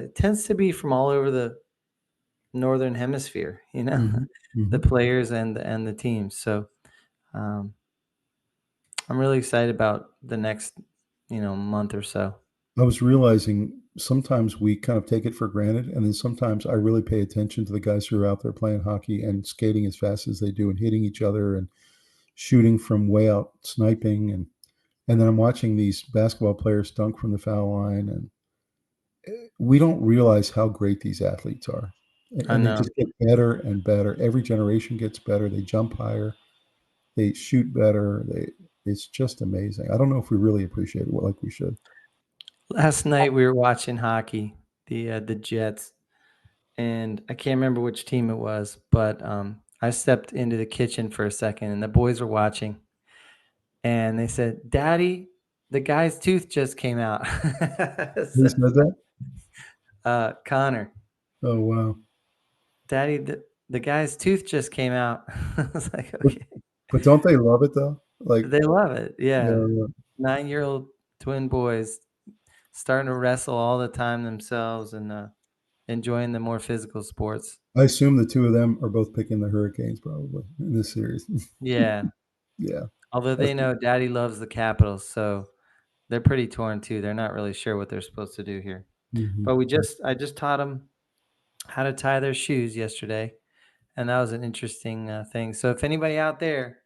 it tends to be from all over the northern hemisphere, Mm-hmm. the Mm-hmm. players and the teams. So um, I'm really excited about the next month or so. I was realizing sometimes we kind of take it for granted, and then sometimes I really pay attention to the guys who are out there playing hockey and skating as fast as they do and hitting each other and shooting from way out, sniping, and then I'm watching these basketball players dunk from the foul line, and we don't realize how great these athletes are, I and they know. just get better and better. Every generation gets better. They jump higher, they shoot better. It's just amazing. I don't know if we really appreciate it like we should. Last night we were watching hockey, the Jets, and I can't remember which team it was, but I stepped into the kitchen for a second, and the boys were watching, and they said, "Daddy, the guy's tooth just came out." Who So, said that? Connor, Oh wow! Daddy, the guy's tooth just came out. I was like, But, okay. but don't they love it though? Like, They love it. Yeah. yeah, 9-year-old twin boys starting to wrestle all the time themselves, and enjoying the more physical sports. I assume the two of them are both picking the Hurricanes probably in this series. Yeah. Yeah, Although that's they know Daddy loves the Capitals, so they're pretty torn too. They're not really sure what they're supposed to do here. mhm. But I just taught them how to tie their shoes yesterday, and that was an interesting thing. So if anybody out there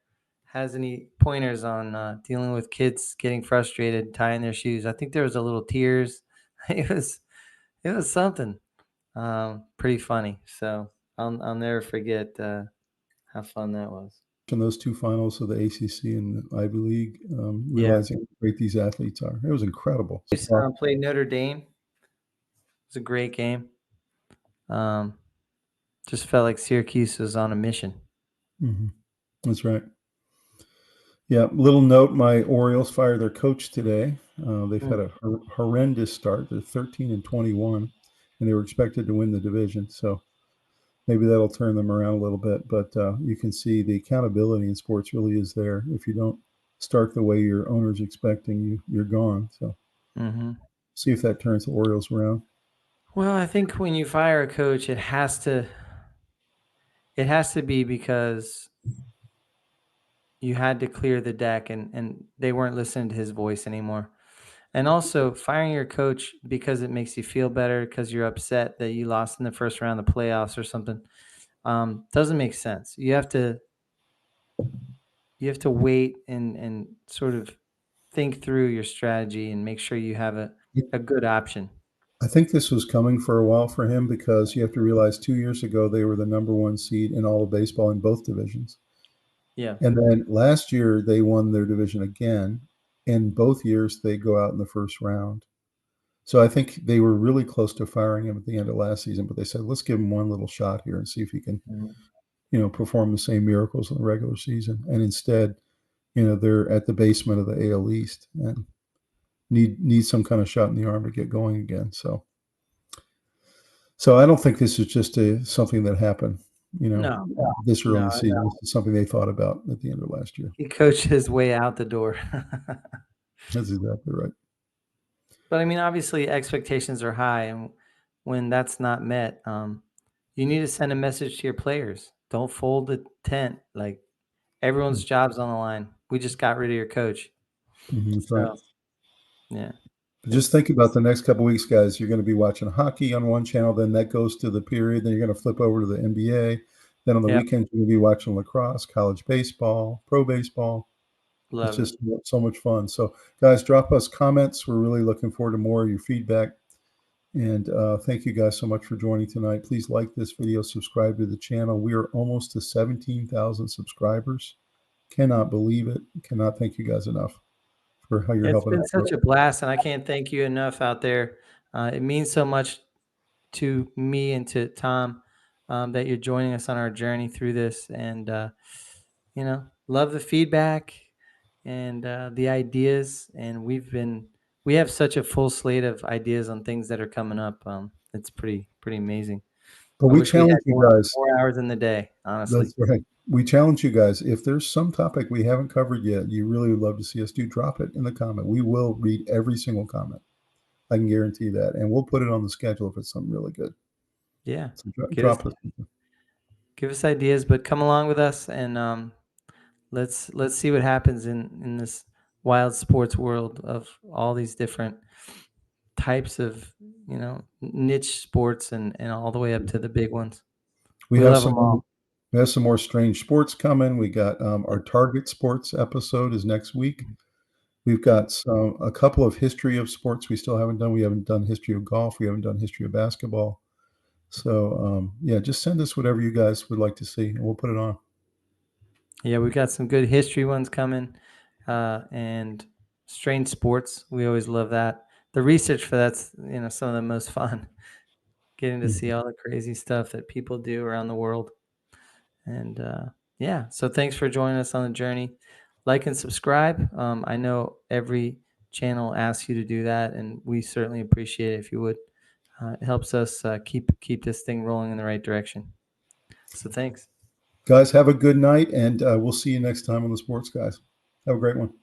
has any pointers on dealing with kids getting frustrated tying their shoes, I think there was a little tears. It was something pretty funny. So I'll never forget how fun that was. In those two finals of the ACC and the Ivy League, Yeah. realizing how great these athletes are. It was incredible. Played Notre Dame. It was a great game. Um, just felt like Syracuse was on a mission. Mhm. That's right. Yeah, little note, my Orioles fired their coach today. They've had a horrendous start. They're 13-21, and they were expected to win the division. So maybe that'll turn them around a little bit. But you can see the accountability in sports really is there. If you don't start the way your owner's expecting, you're gone. So Mm-hmm. see if that turns the Orioles around. Well, I think when you fire a coach, it has to be because you had to clear the deck, and they weren't listening to his voice anymore. And also firing your coach because it makes you feel better because you're upset that you lost in the first round of the playoffs or something doesn't make sense. You have to wait and sort of think through your strategy and make sure you have a good option. I think this was coming for a while for him because you have to realize 2 years ago they were the number one seed in all of baseball in both divisions. Yeah. And then last year they won their division again. and both years they go out in the first round. So I think they were really close to firing him at the end of last season, but they said, let's give him one little shot here and see if he can, perform the same miracles in the regular season. And instead, they're at the basement of the AL East and need some kind of shot in the arm to get going again. So I don't think this is just something that happened, No, this early in no, the season. This is something they thought about at the end of last year. he coached his way out the door. That's exactly right. But I mean, obviously, expectations are high, and when that's not met, you need to send a message to your players. Don't fold the tent. Like everyone's job's on the line. We just got rid of your coach. That's So, right. yeah. But just think about the next couple of weeks, guys. You're going to be watching hockey on one channel, then that goes to the period. Then you're going to flip over to the NBA. Then on the weekends, you're going to be watching lacrosse, college baseball, pro baseball. It's just so much fun. So, guys, drop us comments. We're really looking forward to more of your feedback. And thank you guys so much for joining tonight. Please like this video, subscribe to the channel. We are almost to 17,000 subscribers. Cannot believe it. Cannot thank you guys enough for how you're helping. It's been such a blast, and I can't thank you enough out there. It means so much to me and to Tom that you're joining us on our journey through this, and love the feedback and the ideas. And we have such a full slate of ideas on things that are coming up. It's pretty amazing. But we challenge you guys. 4 hours in the day, honestly. That's right. We challenge you guys. If there's some topic we haven't covered yet, you really would love to see us do, drop it in the comment. We will read every single comment. I can guarantee that. And we'll put it on the schedule if it's something really good. Yeah. So drop it. Give us ideas, but come along with us and let's see what happens in this wild sports world of all these different types of niche sports and all the way up to the big ones. We have some more strange sports coming. We got our Target Sports episode is next week. We've got a couple of history of sports we still haven't done. We haven't done history of golf. We haven't done history of basketball. So yeah, just send us whatever you guys would like to see, and we'll put it on. Yeah, we got some good history ones coming, and strange sports. We always love that. The research for that's some of the most fun. Getting to see all the crazy stuff that people do around the world, and yeah. So thanks for joining us on the journey. Like and subscribe. I know every channel asks you to do that, and we certainly appreciate it if you would. It helps us keep this thing rolling in the right direction. So thanks. Guys, have a good night, and we'll see you next time on the Sports Guys. Have a great one.